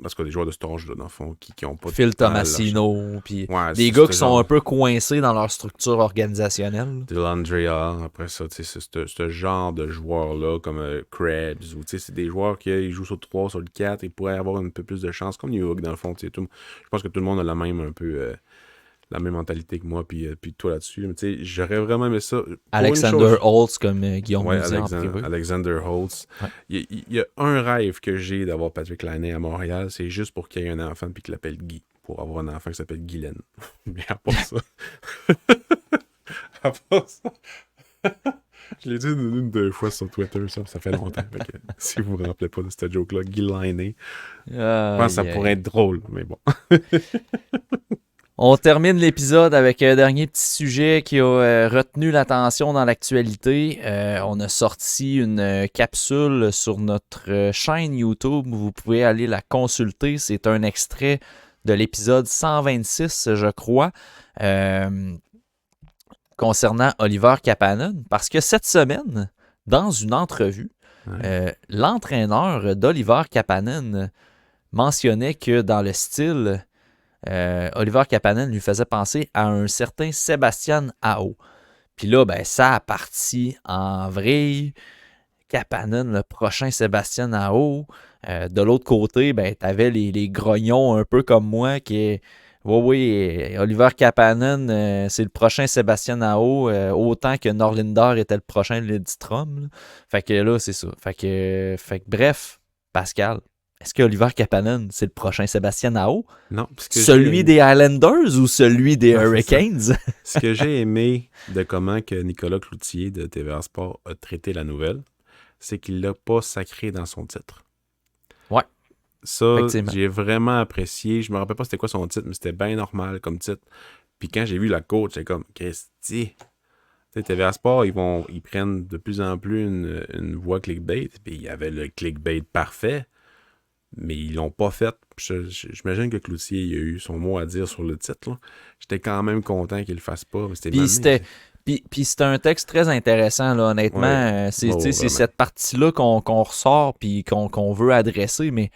parce que des joueurs de cet âge-là, dans le fond, qui ont pas de Phil Tomasino, puis des gars qui sont un peu coincés dans leur structure organisationnelle. Dellandrea, après ça, tu sais, c'est ce genre de joueurs-là, comme Krebs, ou tu sais, c'est des joueurs qui jouent sur le 3, sur le 4, et pourraient avoir un peu plus de chance, comme New York, dans le fond, tu sais, je pense que tout le monde a la même, un peu, la même mentalité que moi, puis toi là-dessus, mais tu sais, j'aurais vraiment aimé ça. Alexander Holtz, comme Guillaume nous dit en privé. Alexander Holtz. Ouais. Il y a un rêve que j'ai d'avoir Patrick Laine à Montréal, c'est juste pour qu'il y ait un enfant puis qu'il l'appelle Guy. Pour avoir un enfant qui s'appelle Guylaine. Mais à part ça... à part ça... Je l'ai dit une deux fois sur Twitter, ça fait longtemps. Que, si vous vous rappelez pas de cette joke-là, Guy Laine. Je pense que ça pourrait être drôle, mais bon. On termine l'épisode avec un dernier petit sujet qui a retenu l'attention dans l'actualité. On a sorti une capsule sur notre chaîne YouTube. Vous pouvez aller la consulter. C'est un extrait de l'épisode 126, je crois, concernant Oliver Kapanen. Parce que cette semaine, dans une entrevue, l'entraîneur d'Oliver Kapanen mentionnait que dans le style... Oliver Kapanen lui faisait penser à un certain Sébastien Aho. Puis là, ben, ça a parti en vrille. Kapanen, le prochain Sébastien Aho. De l'autre côté, ben, t'avais les grognons un peu comme moi qui... Oui, Oliver Kapanen, c'est le prochain Sébastien Aho, autant que Norlinder était le prochain Lidstrom. Fait que là, c'est ça. Fait que bref, Pascal... Est-ce que Oliver Kapanen, c'est le prochain Sébastien Aho? Non. Celui des Islanders ou celui des Hurricanes? Ce que j'ai aimé de comment que Nicolas Cloutier de TVA Sport a traité la nouvelle, c'est qu'il l'a pas sacré dans son titre. Ouais. Ça, j'ai vraiment apprécié. Je me rappelle pas c'était quoi son titre, mais c'était bien normal comme titre. Puis quand j'ai vu la coach, j'ai comme, Christy, TVA Sport, ils prennent de plus en plus une voie clickbait. Puis il y avait le clickbait parfait, mais ils l'ont pas fait. J'imagine que Cloutier il a eu son mot à dire sur le titre. Là. J'étais quand même content qu'il le fasse pas. Mais Puis c'était un texte très intéressant, là, honnêtement. Ouais. C'est cette partie-là qu'on ressort puis qu'on veut adresser, mais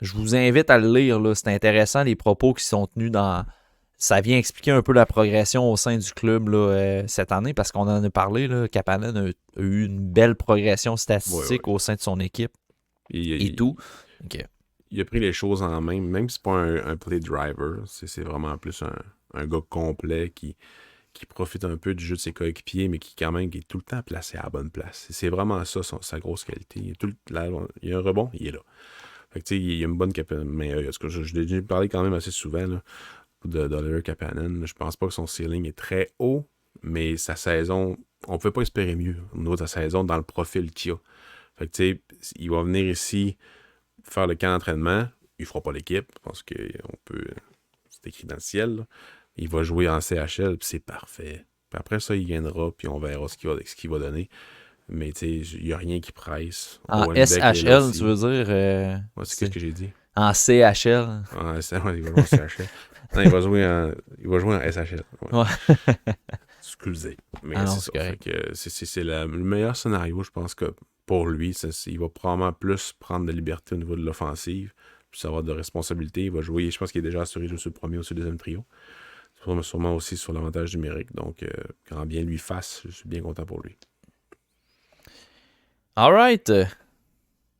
je vous invite à le lire. Là. C'est intéressant, les propos qui sont tenus dans... Ça vient expliquer un peu la progression au sein du club là, cette année, parce qu'on en a parlé. Là, Kapanen a eu une belle progression statistique au sein de son équipe et tout. Okay. Il a pris les choses en main, même si c'est pas un play driver. C'est vraiment plus un gars complet qui profite un peu du jeu de ses coéquipiers, mais qui quand même qui est tout le temps placé à la bonne place. C'est vraiment ça, sa grosse qualité. Il y a un rebond, il est là. Fait que, il y a une bonne capacité. Mais je l'ai déjà parlé quand même assez souvent là, d'Oliver Kapanen. Je pense pas que son ceiling est très haut, mais sa saison, on ne peut pas espérer mieux au niveau de sa saison dans le profil qu'il a. Fait que, il va venir ici faire le camp d'entraînement. Il fera pas l'équipe, parce que c'est écrit dans le ciel. Là. Il va jouer en CHL, puis c'est parfait. Puis après ça, il viendra, puis on verra ce qu'il va donner. Mais tu sais, il n'y a rien qui presse. En SHL, tu veux dire? Ouais, c'est ce que j'ai dit. En CHL. Il va jouer en CHL. Non, il va jouer en SHL. Ouais. Excusez. Mais c'est ça. Fait que c'est le meilleur scénario, je pense que pour lui. Il va probablement plus prendre de liberté au niveau de l'offensive. Puis ça va de responsabilité. Il va jouer, je pense qu'il est déjà assuré de jouer sur le premier ou sur le deuxième trio. Sûrement aussi sur l'avantage numérique. Donc, quand bien lui fasse, je suis bien content pour lui. Alright.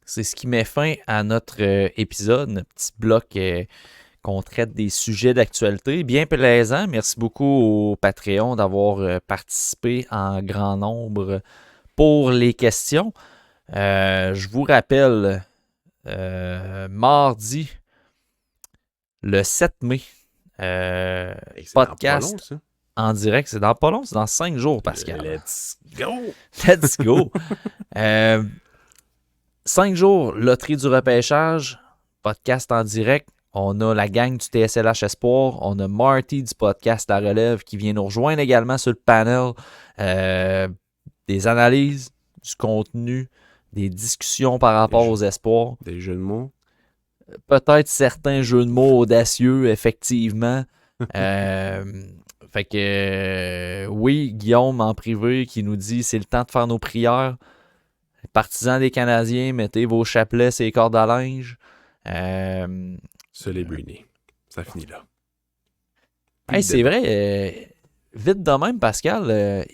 C'est ce qui met fin à notre épisode, notre petit bloc qu'on traite des sujets d'actualité. Bien plaisant. Merci beaucoup au Patreon d'avoir participé en grand nombre pour les questions. Je vous rappelle, mardi, le 7 mai, podcast en direct. C'est dans pas long, c'est dans 5 jours, Pascal. Let's go! Let's go! 5 jours, loterie du repêchage, podcast en direct. On a la gang du TSLH Espoir. On a Marty du podcast La Relève qui vient nous rejoindre également sur le panel. Des analyses, du contenu, des discussions par rapport aux espoirs. Des jeux de mots. Peut-être certains jeux de mots audacieux, effectivement. Fait que oui, Guillaume en privé qui nous dit c'est le temps de faire nos prières. Partisans des Canadiens, mettez vos chapelets et les cordes à linge. Celebrity. Ça finit là. Hey, c'est vrai, vite de même, Pascal,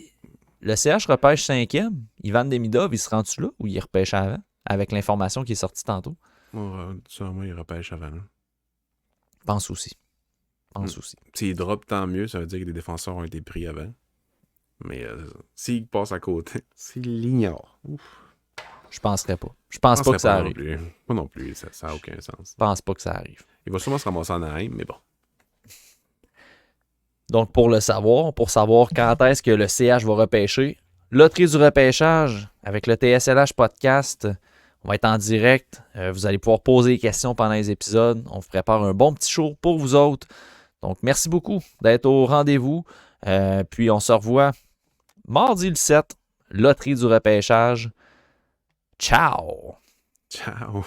le CH repêche 5e. Ivan Demidov, il se rend-tu là ou il repêche avant? Avec l'information qui est sortie tantôt. Sûrement, il repêche avant. Là. Pense aussi. S'il drop, tant mieux. Ça veut dire que des défenseurs ont été pris avant. Mais s'il passe à côté, s'il l'ignore. Je penserais pas. Je pense pas que ça arrive. Moi non plus, ça n'a aucun sens. Je pense pas que ça arrive. Il va sûrement se ramasser en Anaheim, mais bon. Donc, pour savoir quand est-ce que le CH va repêcher, loterie du repêchage avec le TSLH podcast, on va être en direct. Vous allez pouvoir poser des questions pendant les épisodes. On vous prépare un bon petit show pour vous autres. Donc, merci beaucoup d'être au rendez-vous. Puis, on se revoit mardi le 7, loterie du repêchage. Ciao! Ciao!